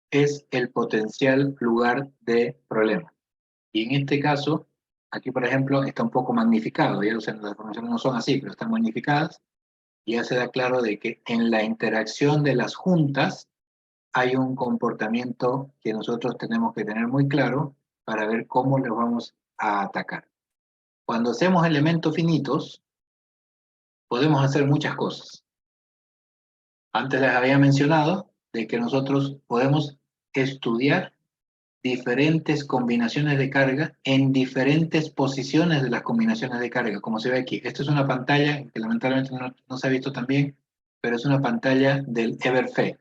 es el potencial lugar de problema. Y en este caso, aquí por ejemplo, está un poco magnificado, ya, o sea, las deformaciones no son así, pero están magnificadas, y ya se da claro de que en la interacción de las juntas hay un comportamiento que nosotros tenemos que tener muy claro para ver cómo lo vamos a atacar. Cuando hacemos elementos finitos, podemos hacer muchas cosas. Antes les había mencionado de que nosotros podemos estudiar diferentes combinaciones de carga en diferentes posiciones de las combinaciones de carga, como se ve aquí. Esta es una pantalla que lamentablemente no se ha visto tan bien, pero es una pantalla del Everfé,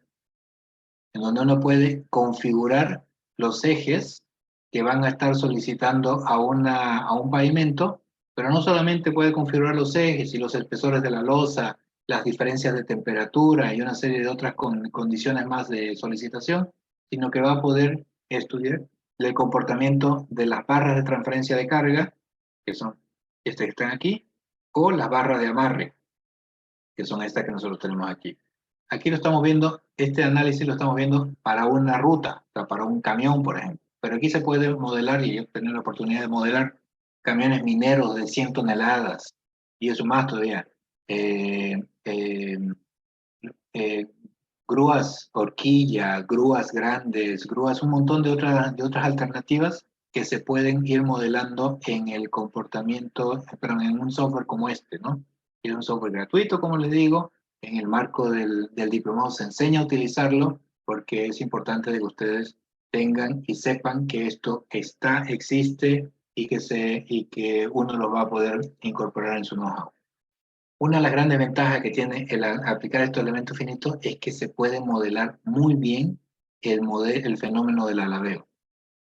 en donde uno puede configurar los ejes que van a estar solicitando a un pavimento, pero no solamente puede configurar los ejes y los espesores de la losa, las diferencias de temperatura y una serie de otras condiciones más de solicitación, sino que va a poder estudiar el comportamiento de las barras de transferencia de carga, que son estas que están aquí, o las barras de amarre, que son estas que nosotros tenemos aquí. Aquí lo estamos viendo, este análisis lo estamos viendo para una ruta, o sea, para un camión, por ejemplo. Pero aquí se puede modelar, y yo he tenido la oportunidad de modelar camiones mineros de 100 toneladas, y eso más todavía. Eh, eh, eh, grúas horquilla, grúas grandes, grúas, un montón de otras alternativas que se pueden ir modelando en el comportamiento, pero en un software como este, ¿no? Es un software gratuito, como les digo, en el marco del diplomado se enseña a utilizarlo porque es importante que ustedes tengan y sepan que esto existe y que uno lo va a poder incorporar en su know-how. Una de las grandes ventajas que tiene el aplicar estos elementos finitos es que se puede modelar muy bien el fenómeno del alabeo.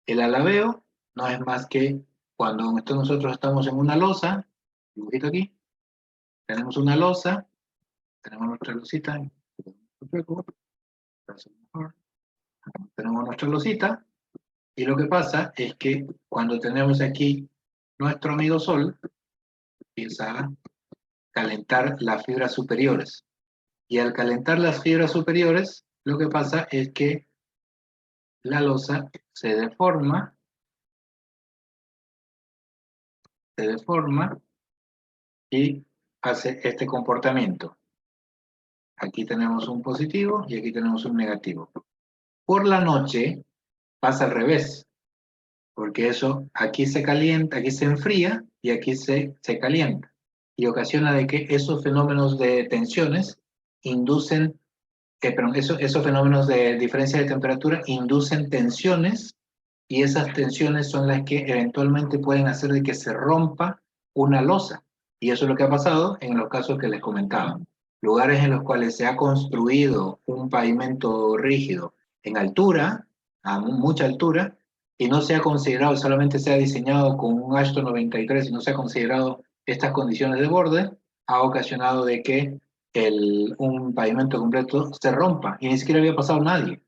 El alabeo no es más que cuando nosotros estamos en una losa, dibujito aquí, tenemos una losa, tenemos nuestra losita, tenemos nuestra losita, y lo que pasa es que cuando tenemos aquí nuestro amigo Sol, empieza a calentar las fibras superiores. Y al calentar las fibras superiores, lo que pasa es que la losa se deforma y hace este comportamiento. Aquí tenemos un positivo y aquí tenemos un negativo. Por la noche pasa al revés, porque eso aquí se calienta, aquí se enfría y aquí se calienta. Y ocasiona de que esos fenómenos de tensiones inducen esos fenómenos de diferencia de temperatura inducen tensiones y esas tensiones son las que eventualmente pueden hacer de que se rompa una losa. Y eso es lo que ha pasado en los casos que les comentaba. Lugares en los cuales se ha construido un pavimento rígido en altura, a mucha altura, y no se ha considerado, solamente se ha diseñado con un Ashton 93 y no se ha considerado estas condiciones de borde, ha ocasionado de que un pavimento completo se rompa y ni siquiera había pasado nadie,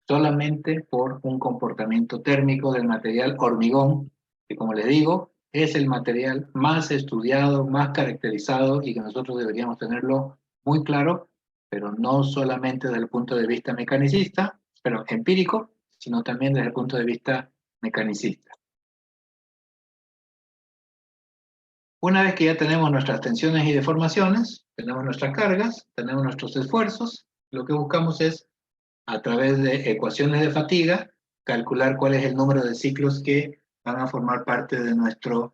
solamente por un comportamiento térmico del material hormigón, que como les digo, es el material más estudiado, más caracterizado y que nosotros deberíamos tenerlo muy claro, pero no solamente desde el punto de vista mecanicista, pero empírico, sino también desde el punto de vista mecanicista. Una vez que ya tenemos nuestras tensiones y deformaciones, tenemos nuestras cargas, tenemos nuestros esfuerzos, lo que buscamos es, a través de ecuaciones de fatiga, calcular cuál es el número de ciclos que van a formar parte de nuestro,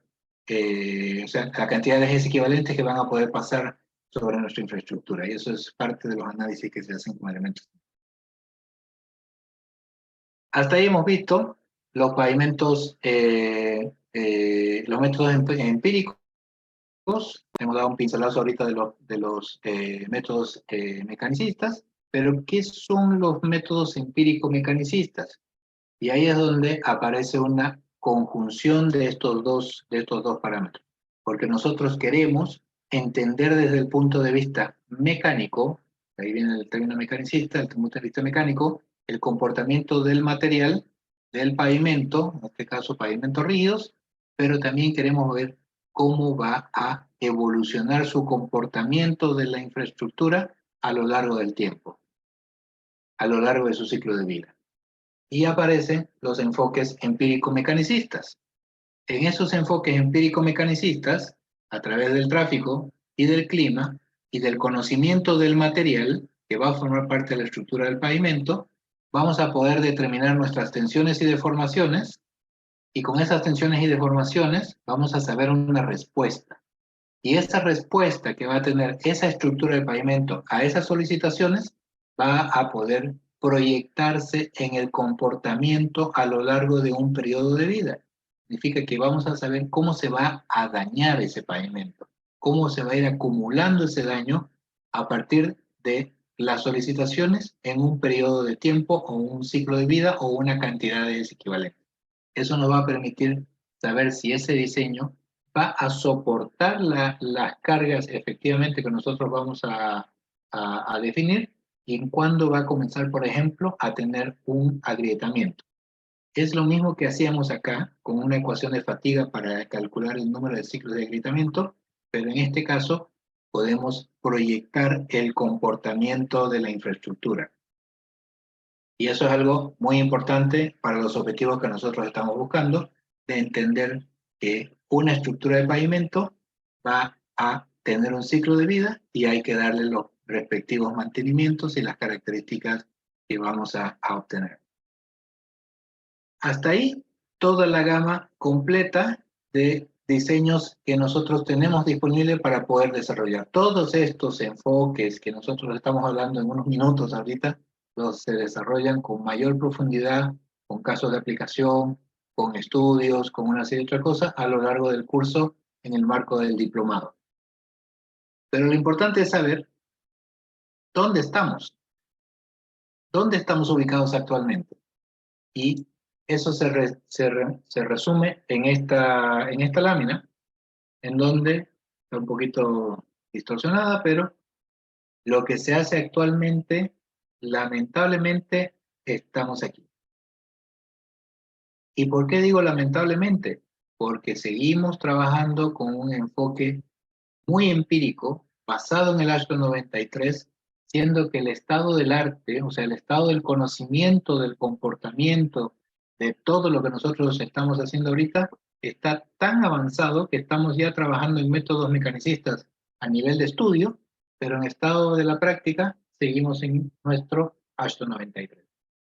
o sea, la cantidad de ejes equivalentes que van a poder pasar sobre nuestra infraestructura. Y eso es parte de los análisis que se hacen con elementos. Hasta ahí hemos visto los pavimentos, los métodos empíricos. Hemos dado un pincelazo ahorita de los métodos mecanicistas, pero ¿qué son los métodos empírico-mecanicistas? Y ahí es donde aparece una conjunción de estos dos parámetros, porque nosotros queremos entender desde el punto de vista mecánico, ahí viene el término mecanicista, el punto de vista mecánico, el comportamiento del material, del pavimento, en este caso pavimentos rígidos, pero también queremos ver cómo va a evolucionar su comportamiento de la infraestructura a lo largo del tiempo, a lo largo de su ciclo de vida. Y aparecen los enfoques empírico-mecanicistas. En esos enfoques empírico-mecanicistas, a través del tráfico y del clima y del conocimiento del material que va a formar parte de la estructura del pavimento, vamos a poder determinar nuestras tensiones y deformaciones, y con esas tensiones y deformaciones vamos a saber una respuesta. Y esa respuesta que va a tener esa estructura del pavimento a esas solicitaciones va a poder proyectarse en el comportamiento a lo largo de un periodo de vida. Significa que vamos a saber cómo se va a dañar ese pavimento, cómo se va a ir acumulando ese daño a partir de las solicitaciones en un periodo de tiempo o un ciclo de vida o una cantidad de equivalentes. Eso nos va a permitir saber si ese diseño va a soportar las cargas efectivamente que nosotros vamos a definir y en cuándo va a comenzar, por ejemplo, a tener un agrietamiento. Es lo mismo que hacíamos acá con una ecuación de fatiga para calcular el número de ciclos de agrietamiento, pero en este caso podemos proyectar el comportamiento de la infraestructura. Y eso es algo muy importante para los objetivos que nosotros estamos buscando, de entender que una estructura de pavimento va a tener un ciclo de vida y hay que darle los respectivos mantenimientos y las características que vamos a obtener. Hasta ahí, toda la gama completa de diseños que nosotros tenemos disponible para poder desarrollar. Todos estos enfoques que nosotros estamos hablando en unos minutos ahorita, los se desarrollan con mayor profundidad, con casos de aplicación, con estudios, con una serie de otras cosas a lo largo del curso en el marco del diplomado. Pero lo importante es saber dónde estamos ubicados actualmente. Y eso se resume en esta lámina, en donde está un poquito distorsionada, pero lo que se hace actualmente, lamentablemente, estamos aquí. ¿Y por qué digo lamentablemente? Porque seguimos trabajando con un enfoque muy empírico, basado en el Ashton 93, siendo que el estado del arte, o sea, el estado del conocimiento, del comportamiento, de todo lo que nosotros estamos haciendo ahorita, está tan avanzado que estamos ya trabajando en métodos mecanicistas a nivel de estudio, pero en estado de la práctica seguimos en nuestro Ashton 93.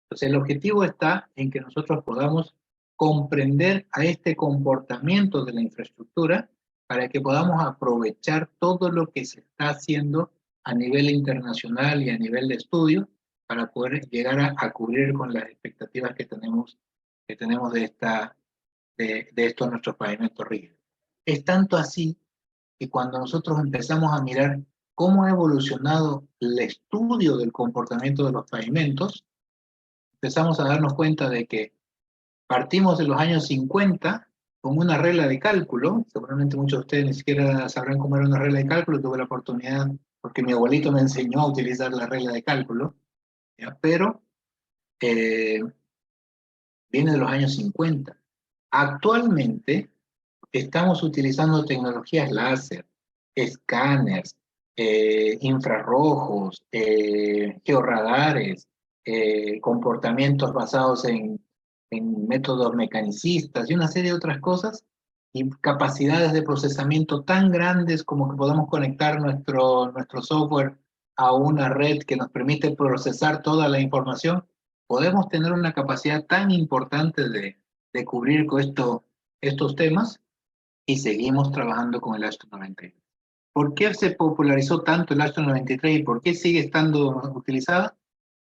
Entonces, el objetivo está en que nosotros podamos comprender a este comportamiento de la infraestructura para que podamos aprovechar todo lo que se está haciendo a nivel internacional y a nivel de estudio para poder llegar a cubrir con las expectativas que tenemos de estos nuestros pavimentos rígidos. Es tanto así que cuando nosotros empezamos a mirar cómo ha evolucionado el estudio del comportamiento de los pavimentos, empezamos a darnos cuenta de que partimos de los años 50 con una regla de cálculo. Seguramente muchos de ustedes ni siquiera sabrán cómo era una regla de cálculo. Tuve la oportunidad, porque mi abuelito me enseñó a utilizar la regla de cálculo, ¿ya? Pero viene de los años 50. Actualmente estamos utilizando tecnologías láser, escáneres, infrarrojos, georradares, comportamientos basados en métodos mecanicistas y una serie de otras cosas, y capacidades de procesamiento tan grandes como que podemos conectar nuestro software a una red que nos permite procesar toda la información. Podemos tener una capacidad tan importante de cubrir con estos temas y seguimos trabajando con el Ashton 93. ¿Por qué se popularizó tanto el Ashton 93 y por qué sigue estando utilizada?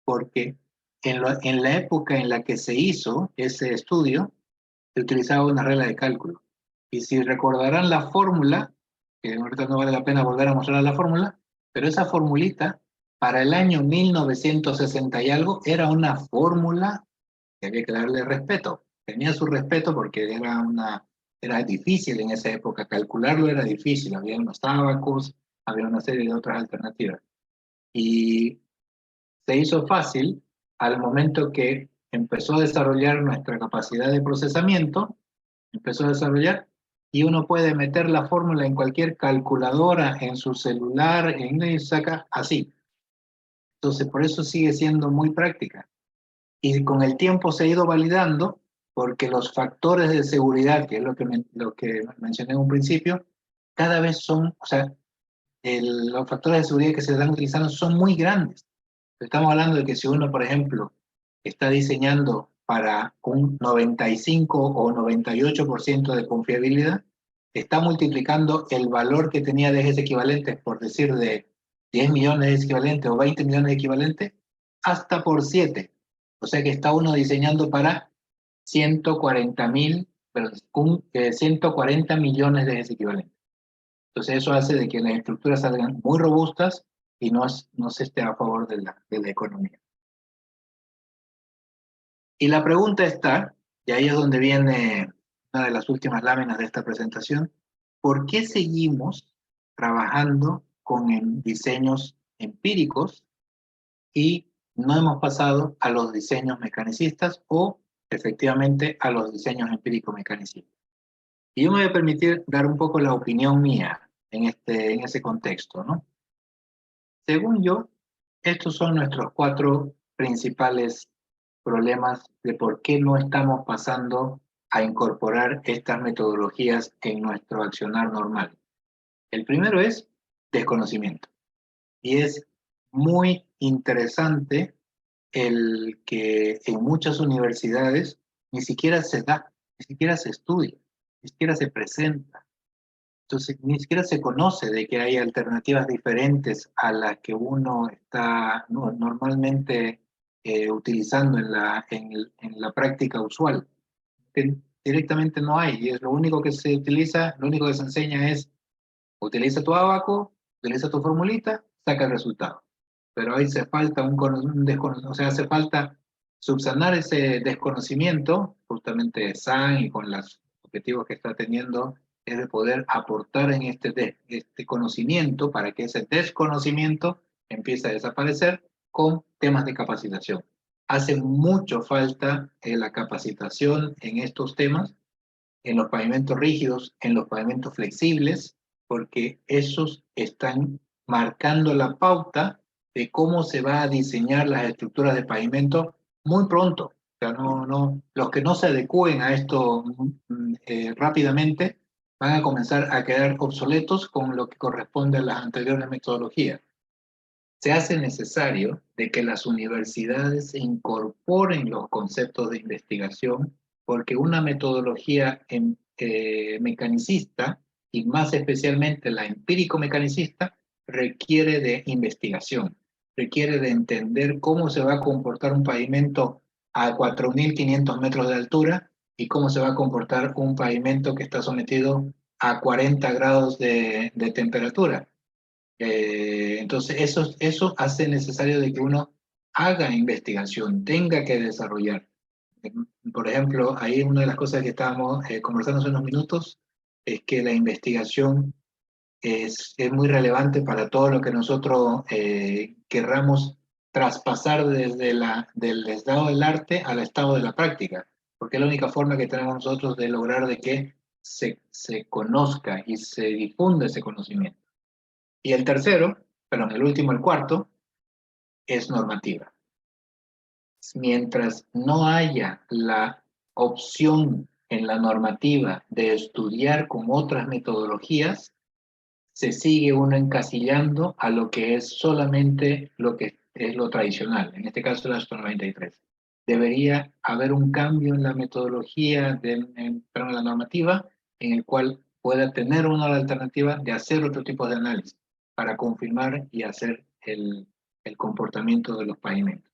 Porque en la época en la que se hizo ese estudio, se utilizaba una regla de cálculo. Y si recordarán la fórmula, que ahorita no vale la pena volver a mostrar la fórmula, pero esa formulita para el año 1960 y algo era una fórmula que había que darle respeto. Tenía su respeto porque era difícil en esa época, calcularlo era difícil, había unos ábacos, había una serie de otras alternativas. Y se hizo fácil al momento que empezó a desarrollar nuestra capacidad de procesamiento, empezó a desarrollar, y uno puede meter la fórmula en cualquier calculadora, en su celular, y saca así. Entonces, por eso sigue siendo muy práctica. Y con el tiempo se ha ido validando porque los factores de seguridad, que es lo que mencioné en un principio, cada vez son, o sea, los factores de seguridad que se están utilizando son muy grandes. Estamos hablando de que si uno, por ejemplo, está diseñando para un 95 o 98% de confiabilidad, está multiplicando el valor que tenía de ejes equivalentes, por decir de 10 millones de ejes equivalentes o 20 millones de equivalentes, hasta por 7. O sea que está uno diseñando para 140 millones de ejes equivalentes. Entonces eso hace de que las estructuras salgan muy robustas y no se esté a favor de la economía. Y la pregunta está, y ahí es donde viene una de las últimas láminas de esta presentación, ¿por qué seguimos trabajando con diseños empíricos y no hemos pasado a los diseños mecanicistas o efectivamente a los diseños empírico-mecanicistas? Y yo me voy a permitir dar un poco la opinión mía en ese contexto, ¿no? Según yo, estos son nuestros 4 principales problemas de por qué no estamos pasando a incorporar estas metodologías en nuestro accionar normal. El primero es desconocimiento. Y es muy interesante el que en muchas universidades ni siquiera se da, ni siquiera se estudia, ni siquiera se presenta. Entonces, ni siquiera se conoce de que hay alternativas diferentes a las que uno está normalmente utilizando en la práctica usual. Que directamente no hay, y es lo único que se utiliza, lo único que se enseña es utiliza tu abaco, utiliza tu formulita, saca el resultado. Pero ahí se falta o sea, hace falta subsanar ese desconocimiento, justamente SAN y con los objetivos que está teniendo, es de poder aportar en este conocimiento para que ese desconocimiento empiece a desaparecer con temas de capacitación. Hace mucho falta la capacitación en estos temas, en los pavimentos rígidos, en los pavimentos flexibles, porque esos están marcando la pauta de cómo se va a diseñar las estructuras de pavimento muy pronto. O sea, los que no se adecúen a esto rápidamente van a comenzar a quedar obsoletos con lo que corresponde a las anteriores metodologías. Se hace necesario de que las universidades incorporen los conceptos de investigación, porque una metodología mecanicista, y más especialmente la empírico-mecanicista, requiere de investigación, requiere de entender cómo se va a comportar un pavimento a 4.500 metros de altura y cómo se va a comportar un pavimento que está sometido a 40 grados de temperatura. Entonces, eso hace necesario de que uno haga investigación, tenga que desarrollar. Por ejemplo, ahí una de las cosas que estábamos conversando hace unos minutos es que la investigación es muy relevante para todo lo que nosotros querramos traspasar del estado del arte al estado de la práctica, porque es la única forma que tenemos nosotros de lograr de que se conozca y se difunda ese conocimiento. Y el tercero, perdón, el último, el cuarto, es normativa. Mientras no haya la opción en la normativa de estudiar con otras metodologías, se sigue uno encasillando a lo que es solamente lo que es lo tradicional, en este caso la ASTO 93. Debería haber un cambio en la metodología, en la normativa, en el cual pueda tener una alternativa de hacer otro tipo de análisis para confirmar y hacer el comportamiento de los pavimentos.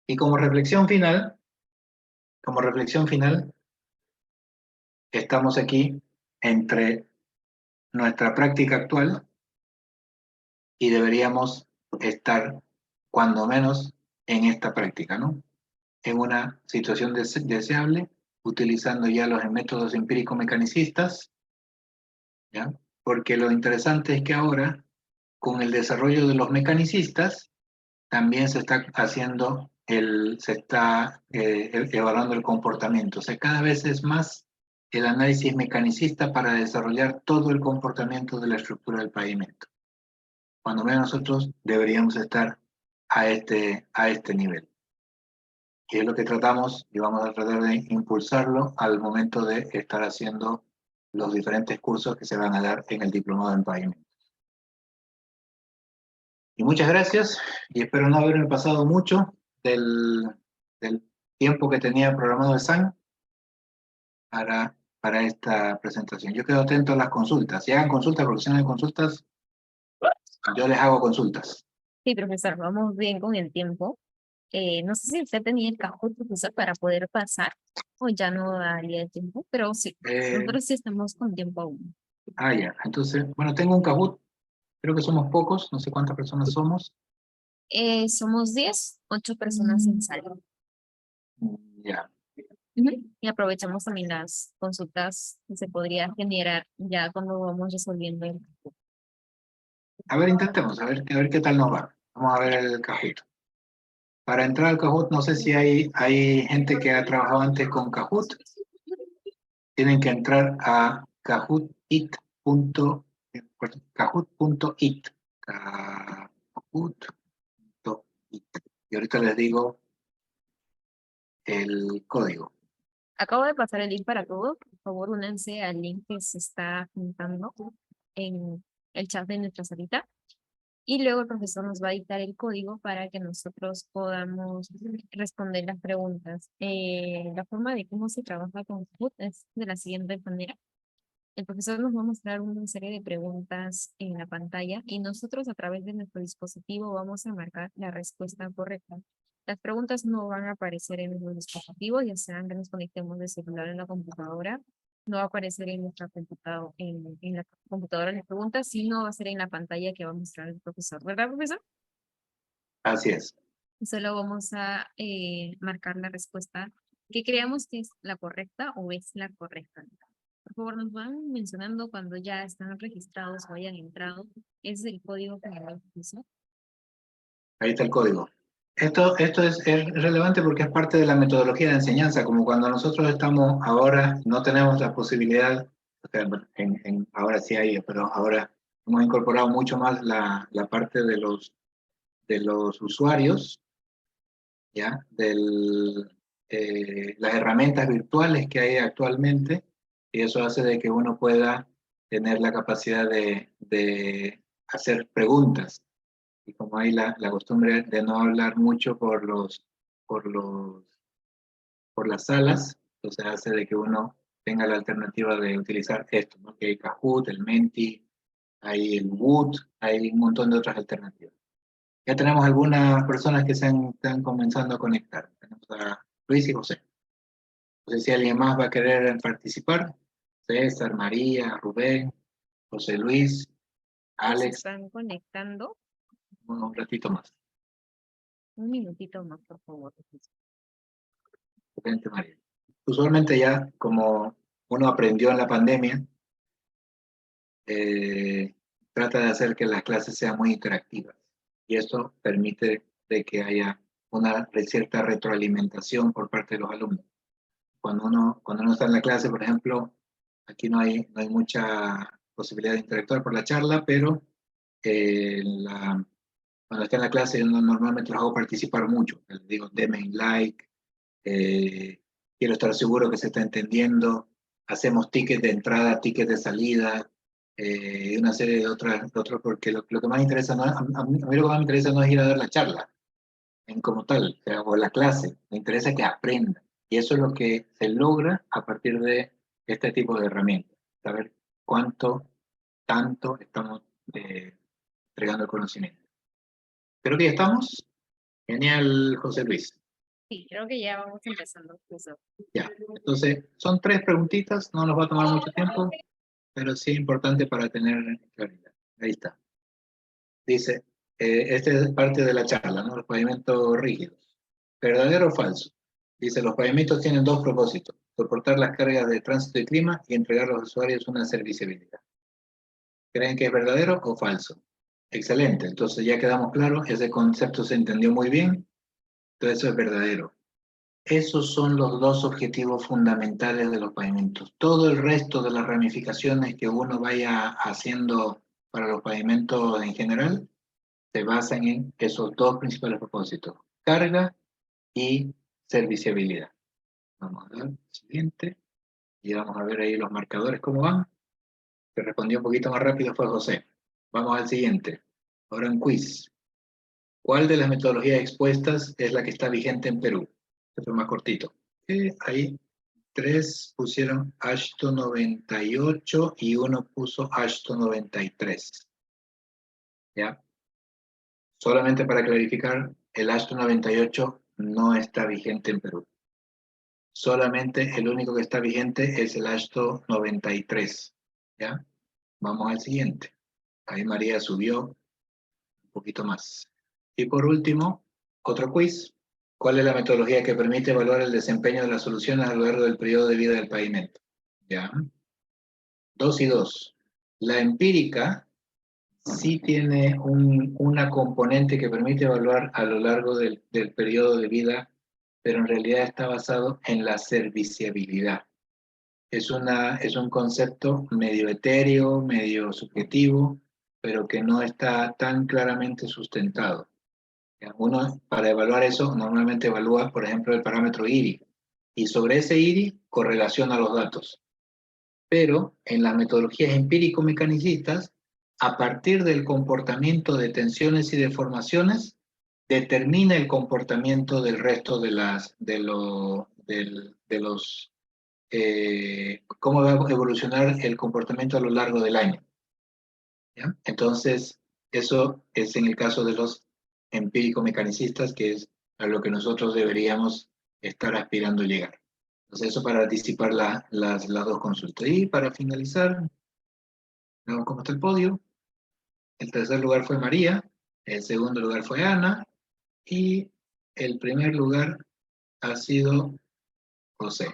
Y como reflexión final, estamos aquí entre nuestra práctica actual y deberíamos estar, cuando menos, en esta práctica, ¿no? En una situación deseable, utilizando ya los métodos empírico-mecanicistas, ¿ya? Porque lo interesante es que ahora, con el desarrollo de los mecanicistas, también se está haciendo se está evaluando el comportamiento. O sea, cada vez es más el análisis mecanicista para desarrollar todo el comportamiento de la estructura del pavimento. Cuando menos nosotros deberíamos estar a este nivel. Y es lo que tratamos y vamos a tratar de impulsarlo al momento de estar haciendo los diferentes cursos que se van a dar en el diplomado en pavimento. Y muchas gracias, y espero no haberme pasado mucho del tiempo que tenía programado el SAN para esta presentación. Yo quedo atento a las consultas. Si hagan consultas, porque si no hay consultas, yo les hago consultas. Sí, profesor, vamos bien con el tiempo. No sé si usted tenía el Kahoot, profesor, para poder pasar, o ya no daría el tiempo, pero sí, nosotros sí estamos con tiempo aún. Ya. Entonces, bueno, tengo un Kahoot. Creo que somos pocos, no sé cuántas personas somos. Somos 10, 8 personas en sala. Ya, Ujú. Y aprovechamos también las consultas que se podría generar ya cuando vamos resolviendo el caso. a ver, intentemos, a ver qué tal nos va. Vamos a ver el Kahoot. Para entrar al Kahoot, no sé si hay gente que ha trabajado antes con Kahoot. Tienen que entrar a kahootit. Kahoot.it. Kahoot.it. Y ahorita les digo el código. Acabo de pasar el link para todos. Por favor, únanse al link que se está juntando en el chat de nuestra salita. Y luego el profesor nos va a dictar el código para que nosotros podamos responder las preguntas. La forma de cómo se trabaja con Kahoot es de la siguiente manera. El profesor nos va a mostrar una serie de preguntas en la pantalla y nosotros a través de nuestro dispositivo vamos a marcar la respuesta correcta. Las preguntas no van a aparecer en nuestro dispositivo, ya sean que nos conectemos de celular en la computadora, no va a aparecer en nuestra computadora, en la computadora las preguntas, sino va a ser en la pantalla que va a mostrar el profesor. ¿Verdad, profesor? Así es. Solo vamos a marcar la respuesta que creamos que es la correcta o es la correcta. Por favor, nos van mencionando cuando ya están registrados o hayan entrado. Ese es el código que me puso. Ahí está el código. Esto es relevante porque es parte de la metodología de enseñanza, como cuando nosotros estamos ahora, no tenemos la posibilidad, o sea, ahora sí hay, pero ahora hemos incorporado mucho más la parte de los usuarios, ¿ya? Las herramientas virtuales que hay actualmente, y eso hace de que uno pueda tener la capacidad de hacer preguntas. Y como hay la costumbre de no hablar mucho por los, por las salas, entonces hace de que uno tenga la alternativa de utilizar esto, ¿no? Que hay Kahoot, el Menti, hay el Wood, hay un montón de otras alternativas. Ya tenemos algunas personas que están comenzando a conectar. Tenemos a Luis y José. No sé si alguien más va a querer participar. César, María, Rubén, José Luis, Se Alex, están conectando. un ratito más. Un minutito más, por favor. Potente, María. Usualmente ya, como uno aprendió en la pandemia, eh, trata de hacer que las clases sean muy interactivas. Y eso permite de que haya una cierta retroalimentación por parte de los alumnos. Cuando uno está en la clase, por ejemplo, aquí no hay mucha posibilidad de interactuar por la charla, pero cuando está en la clase yo normalmente los hago participar mucho. Les digo, denme like, quiero estar seguro que se está entendiendo, hacemos tickets de entrada, tickets de salida, y una serie de otras porque lo que más interesa, no, a mí lo que más me interesa no es ir a dar la charla en como tal, o sea, o la clase, me interesa que aprenda. Y eso es lo que se logra a partir de este tipo de herramientas, saber tanto estamos entregando el conocimiento. Creo que ya estamos. Genial, José Luis. Sí, creo que ya vamos empezando, profesor. Ya, entonces son 3 preguntitas, no nos va a tomar mucho tiempo, pero sí importante para tener claridad. Ahí está. Dice, esta es parte de la charla, ¿no? Los pavimentos rígidos. ¿Verdadero o falso? Dice, los pavimentos tienen 2 propósitos, soportar las cargas de tránsito y clima y entregar a los usuarios una serviciabilidad. ¿Creen que es verdadero o falso? Excelente, entonces ya quedamos claros, ese concepto se entendió muy bien, entonces eso es verdadero. Esos son los 2 objetivos fundamentales de los pavimentos. Todo el resto de las ramificaciones que uno vaya haciendo para los pavimentos en general se basan en esos 2 principales propósitos, carga y serviciabilidad. Vamos a ver, siguiente, y vamos a ver ahí los marcadores cómo van. Que respondió un poquito más rápido fue José. Vamos al siguiente. Ahora un quiz. ¿Cuál de las metodologías expuestas es la que está vigente en Perú? Esto es más cortito. Ahí 3 pusieron Ashton 98 y uno puso Ashton 93. ¿Ya? Solamente para clarificar, el Ashton 98 no está vigente en Perú. Solamente el único que está vigente es el Ashton 93. ¿Ya? Vamos al siguiente. Ahí María subió un poquito más. Y por último, otro quiz. ¿Cuál es la metodología que permite evaluar el desempeño de las soluciones a lo largo del periodo de vida del pavimento? Ya. 2 y 2. La empírica sí tiene una componente que permite evaluar a lo largo del periodo de vida, pero en realidad está basado en la serviciabilidad. Es un concepto medio etéreo, medio subjetivo, pero que no está tan claramente sustentado. Uno, para evaluar eso, normalmente evalúa, por ejemplo, el parámetro IRI, y sobre ese IRI correlaciona los datos. Pero en las metodologías empírico-mecanicistas, a partir del comportamiento de tensiones y deformaciones, determina el comportamiento del resto de los cómo va a evolucionar el comportamiento a lo largo del año. ¿Ya? Entonces, eso es en el caso de los empírico-mecanicistas, que es a lo que nosotros deberíamos estar aspirando a llegar. Entonces, eso para anticipar las dos consultas. Y para finalizar, vemos cómo está el podio. El tercer lugar fue María, el segundo lugar fue Ana, y el primer lugar ha sido José.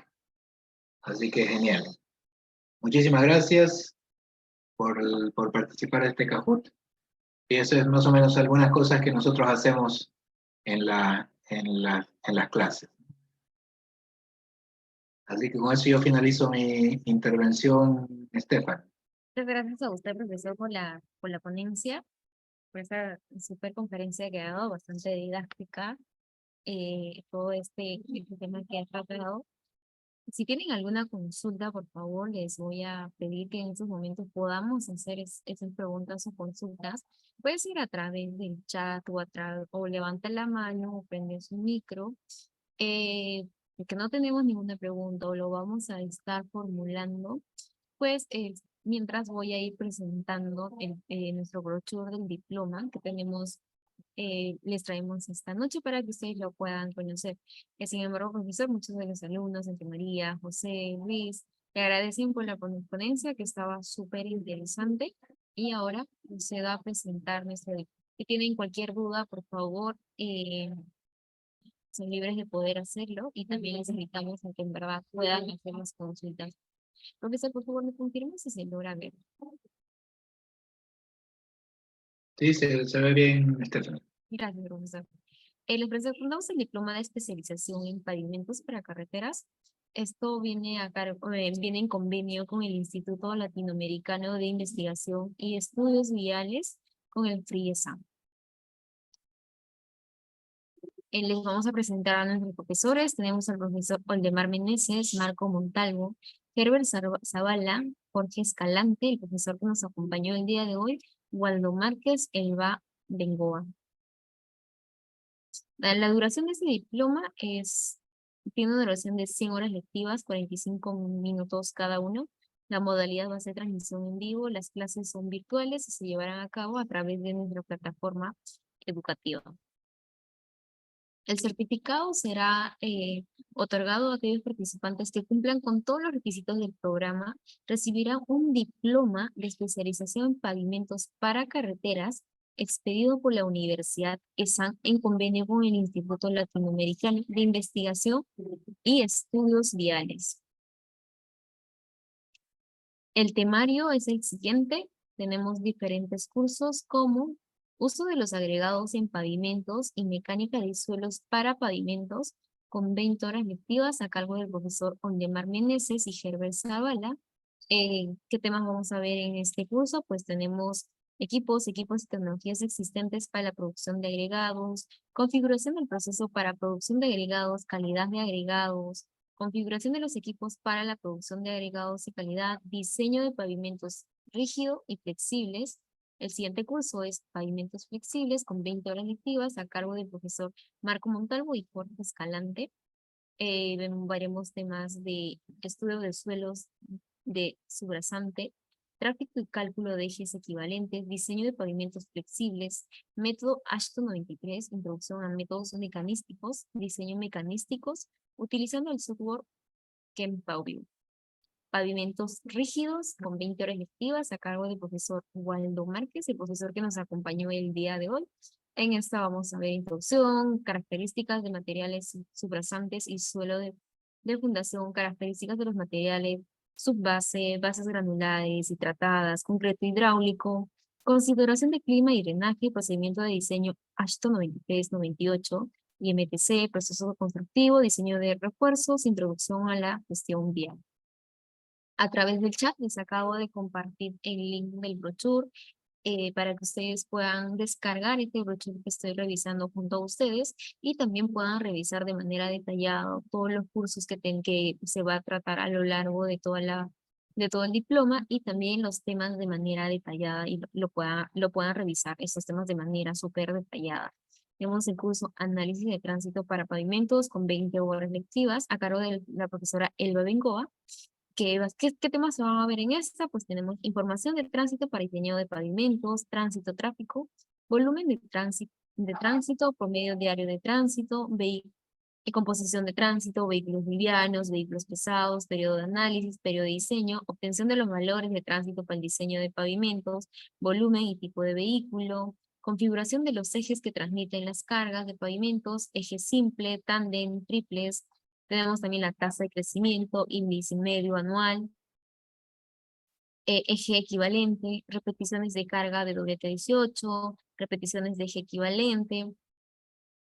Así que genial. Muchísimas gracias por participar en este Kahoot. Y eso es más o menos algunas cosas que nosotros hacemos en las clases. Así que con eso yo finalizo mi intervención, Estefan. Muchas gracias a usted, profesor, por la ponencia, por esa super conferencia que ha dado, bastante didáctica, todo este tema que ha tratado. Si tienen alguna consulta, por favor, les voy a pedir que en estos momentos podamos hacer esas preguntas o consultas. Puede ser a través del chat o levanta la mano o prende su micro. Que no tenemos ninguna pregunta o lo vamos a estar formulando, pues mientras voy a ir presentando nuestro brochure del diploma que tenemos, les traemos esta noche para que ustedes lo puedan conocer. Sin embargo, profesor, muchos de los alumnos, entre María, José, Luis, le agradecen por la ponencia que estaba súper interesante y ahora procedo a presentar nuestro diploma. Si tienen cualquier duda, por favor, son libres de poder hacerlo y también les invitamos a que en verdad puedan hacer las consultas. Profesor, por favor, me confirma si se logra ver. Sí, se ve bien, Estefan. Gracias, profesor. Les presentamos el diploma de especialización en pavimentos para carreteras. Esto viene viene en convenio con el Instituto Latinoamericano de Investigación y Estudios Viales, con el FRIESAM. Les vamos a presentar a nuestros profesores. Tenemos al profesor Oldemar Meneses, Marco Montalvo, Herbert Zavala, Jorge Escalante, el profesor que nos acompañó el día de hoy, Waldo Márquez, Elba Bengoa. La duración de este diploma tiene una duración de 100 horas lectivas, 45 minutos cada uno. La modalidad va a ser transmisión en vivo, las clases son virtuales y se llevarán a cabo a través de nuestra plataforma educativa. El certificado será otorgado a aquellos participantes que cumplan con todos los requisitos del programa. Recibirán un diploma de especialización en pavimentos para carreteras expedido por la Universidad ESAN en convenio con el Instituto Latinoamericano de Investigación y Estudios Viales. El temario es el siguiente. Tenemos diferentes cursos como uso de los agregados en pavimentos y mecánica de suelos para pavimentos, con 20 horas lectivas a cargo del profesor Ondemar Meneses y Herbert Zavala. ¿Qué temas vamos a ver en este curso? Pues tenemos equipos y tecnologías existentes para la producción de agregados, configuración del proceso para producción de agregados, calidad de agregados, configuración de los equipos para la producción de agregados y calidad, diseño de pavimentos rígidos y flexibles. El siguiente curso es pavimentos flexibles con 20 horas lectivas a cargo del profesor Marco Montalvo y Jorge Escalante. Veremos temas de estudio de suelos de subrasante, tráfico y cálculo de ejes equivalentes, diseño de pavimentos flexibles, método Ashton 93, introducción a métodos mecanísticos, diseño mecanísticos, utilizando el software ChemPavio. pavimentos rígidos con 20 horas lectivas a cargo del profesor Waldo Márquez, el profesor que nos acompañó el día de hoy. En esta vamos a ver introducción, características de materiales subrasantes y suelo de fundación, características de los materiales, subbase, bases granulares y tratadas, concreto hidráulico, consideración de clima y drenaje, procedimiento de diseño ASHTO 93-98, y MTC, proceso constructivo, diseño de refuerzos, introducción a la gestión vial. A través del chat les acabo de compartir el link del brochure para que ustedes puedan descargar este brochure que estoy revisando junto a ustedes y también puedan revisar de manera detallada todos los cursos que se va a tratar a lo largo de de todo el diploma y también los temas de manera detallada y lo puedan revisar estos temas de manera súper detallada. Tenemos el curso Análisis de Tránsito para Pavimentos con 20 horas lectivas a cargo de la profesora Elba Bengoa. ¿Qué temas se van a ver en esta? Pues tenemos información de tránsito para diseño de pavimentos, tránsito, tráfico, volumen de tránsito, promedio diario de tránsito, composición de tránsito, vehículos livianos, vehículos pesados, periodo de análisis, periodo de diseño, obtención de los valores de tránsito para el diseño de pavimentos, volumen y tipo de vehículo, configuración de los ejes que transmiten las cargas de pavimentos, eje simple, tándem, triples. Tenemos también la tasa de crecimiento, índice medio anual, eje equivalente, repeticiones de carga de WT18, repeticiones de eje equivalente.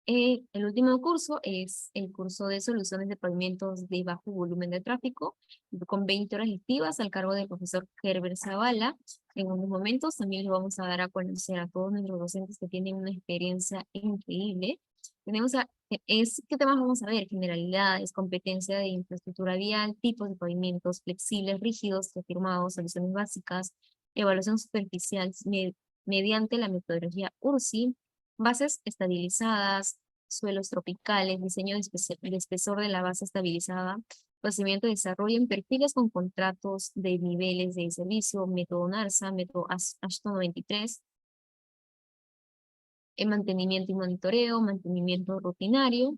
El último curso es el curso de soluciones de pavimentos de bajo volumen de tráfico, con 20 horas lectivas al cargo del profesor Herbert Zavala. En unos momentos también les vamos a dar a conocer a todos nuestros docentes que tienen una experiencia increíble. ¿Qué temas vamos a ver? Generalidades, competencia de infraestructura vial, tipos de pavimentos flexibles, rígidos, reafirmados, soluciones básicas, evaluación superficial mediante la metodología URSI, bases estabilizadas, suelos tropicales, diseño de espesor de la base estabilizada, procedimiento de desarrollo en perfiles con contratos de niveles de servicio, método NARSA, método ASHTO 93, en mantenimiento y monitoreo, mantenimiento rutinario.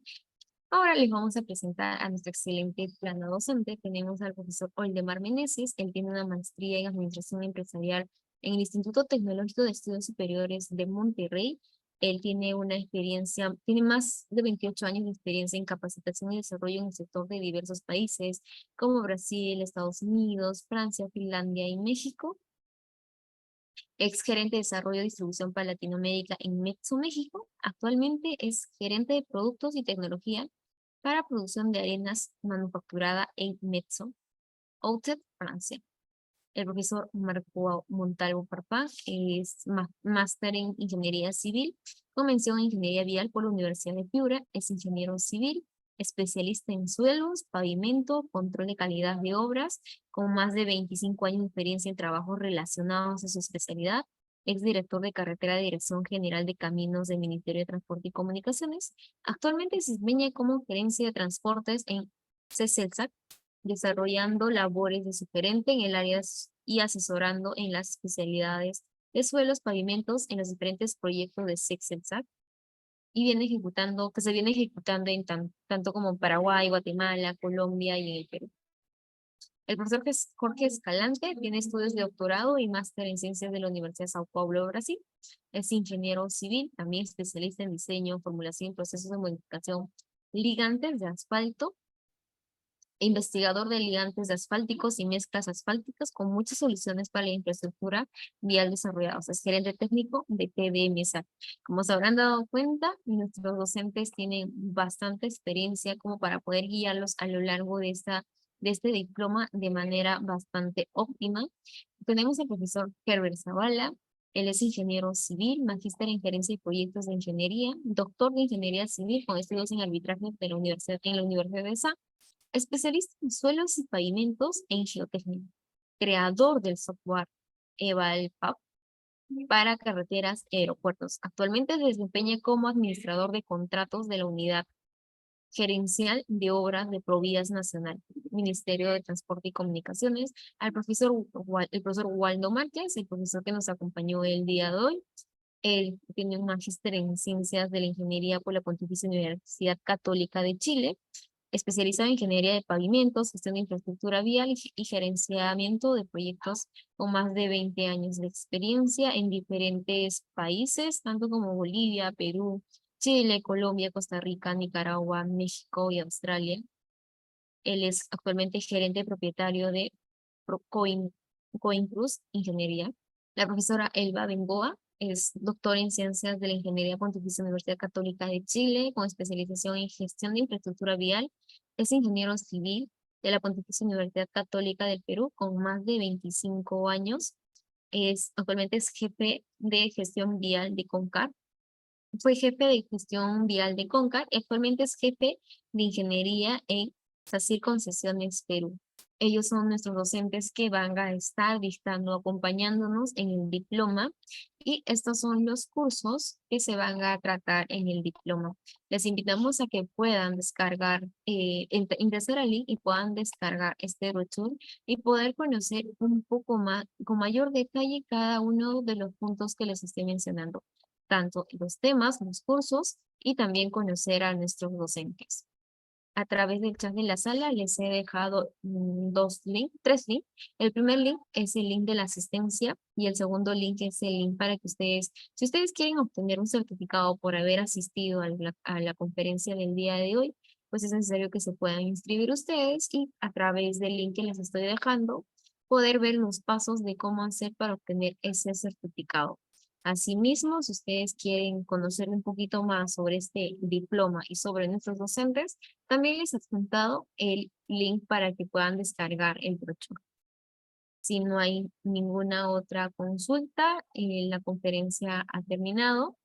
Ahora les vamos a presentar a nuestra excelente plana docente. Tenemos al profesor Oldemar Meneses. Él tiene una maestría en Administración Empresarial en el Instituto Tecnológico de Estudios Superiores de Monterrey. Él tiene tiene más de 28 años de experiencia en capacitación y desarrollo en el sector de diversos países, como Brasil, Estados Unidos, Francia, Finlandia y México. Ex gerente de desarrollo y distribución para Latinoamérica en Metso México. Actualmente es gerente de productos y tecnología para producción de arenas manufacturada en Metso, Outet, Francia. El profesor Marco Montalvo Parpá es máster en Ingeniería Civil, con mención en Ingeniería Vial por la Universidad de Piura, es ingeniero civil, especialista en suelos, pavimento, control de calidad de obras, con más de 25 años de experiencia en trabajos relacionados a su especialidad, ex director de carretera de Dirección General de Caminos del Ministerio de Transporte y Comunicaciones. Actualmente se desempeña como gerencia de transportes en CECELSAC, desarrollando labores de sugerente en el área y asesorando en las especialidades de suelos, pavimentos en los diferentes proyectos de CECELSAC y que se viene ejecutando en tanto como en Paraguay, Guatemala, Colombia y en el Perú. El profesor Jorge Escalante tiene estudios de doctorado y máster en ciencias de la Universidad de Sao Paulo, Brasil. Es ingeniero civil, también especialista en diseño, formulación y procesos de modificación, ligantes de asfalto, investigador de ligantes asfálticos y mezclas asfálticas con muchas soluciones para la infraestructura vial desarrolladas. Es gerente técnico de PDMSA. Como se habrán dado cuenta, nuestros docentes tienen bastante experiencia como para poder guiarlos a lo largo de este diploma de manera bastante óptima. Tenemos al profesor Herbert Zavala. Él es ingeniero civil, magíster en gerencia y proyectos de ingeniería, doctor de ingeniería civil con estudios en arbitraje en la Universidad de SA, especialista en suelos y pavimentos en geotécnica, creador del software EvalPAP para carreteras y aeropuertos. Actualmente se desempeña como administrador de contratos de la Unidad Gerencial de Obras de Provías Nacional, Ministerio de Transporte y Comunicaciones, el profesor Waldo Márquez, el profesor que nos acompañó el día de hoy. Él tiene un magíster en Ciencias de la Ingeniería por la Pontificia Universidad Católica de Chile. especializado en ingeniería de pavimentos, gestión de infraestructura vial y gerenciamiento de proyectos con más de 20 años de experiencia en diferentes países, tanto como Bolivia, Perú, Chile, Colombia, Costa Rica, Nicaragua, México y Australia. Él es actualmente gerente propietario de Coincruz Ingeniería. La profesora Elba Bengoa es doctora en Ciencias de la Ingeniería Pontificia Universidad Católica de Chile, con especialización en Gestión de Infraestructura Vial. Es ingeniero civil de la Pontificia Universidad Católica del Perú, con más de 25 años. Actualmente es jefe de gestión vial de CONCAR. Fue jefe de gestión vial de CONCAR y actualmente es jefe de ingeniería en SACIR Concesiones Perú. Ellos son nuestros docentes que van a estar dictando, acompañándonos en el diploma, y estos son los cursos que se van a tratar en el diploma. Les invitamos a que puedan descargar, ingresar al link y puedan descargar este brochure y poder conocer un poco más, con mayor detalle, cada uno de los puntos que les estoy mencionando, tanto los temas, los cursos, y también conocer a nuestros docentes. A través del chat de la sala les he dejado tres links. El primer link es el link de la asistencia y el segundo link es el link para que ustedes, si ustedes quieren obtener un certificado por haber asistido a la conferencia del día de hoy, pues es necesario que se puedan inscribir ustedes y a través del link que les estoy dejando, poder ver los pasos de cómo hacer para obtener ese certificado. Asimismo, si ustedes quieren conocer un poquito más sobre este diploma y sobre nuestros docentes, también les he adjuntado el link para que puedan descargar el brochure. Si no hay ninguna otra consulta, la conferencia ha terminado.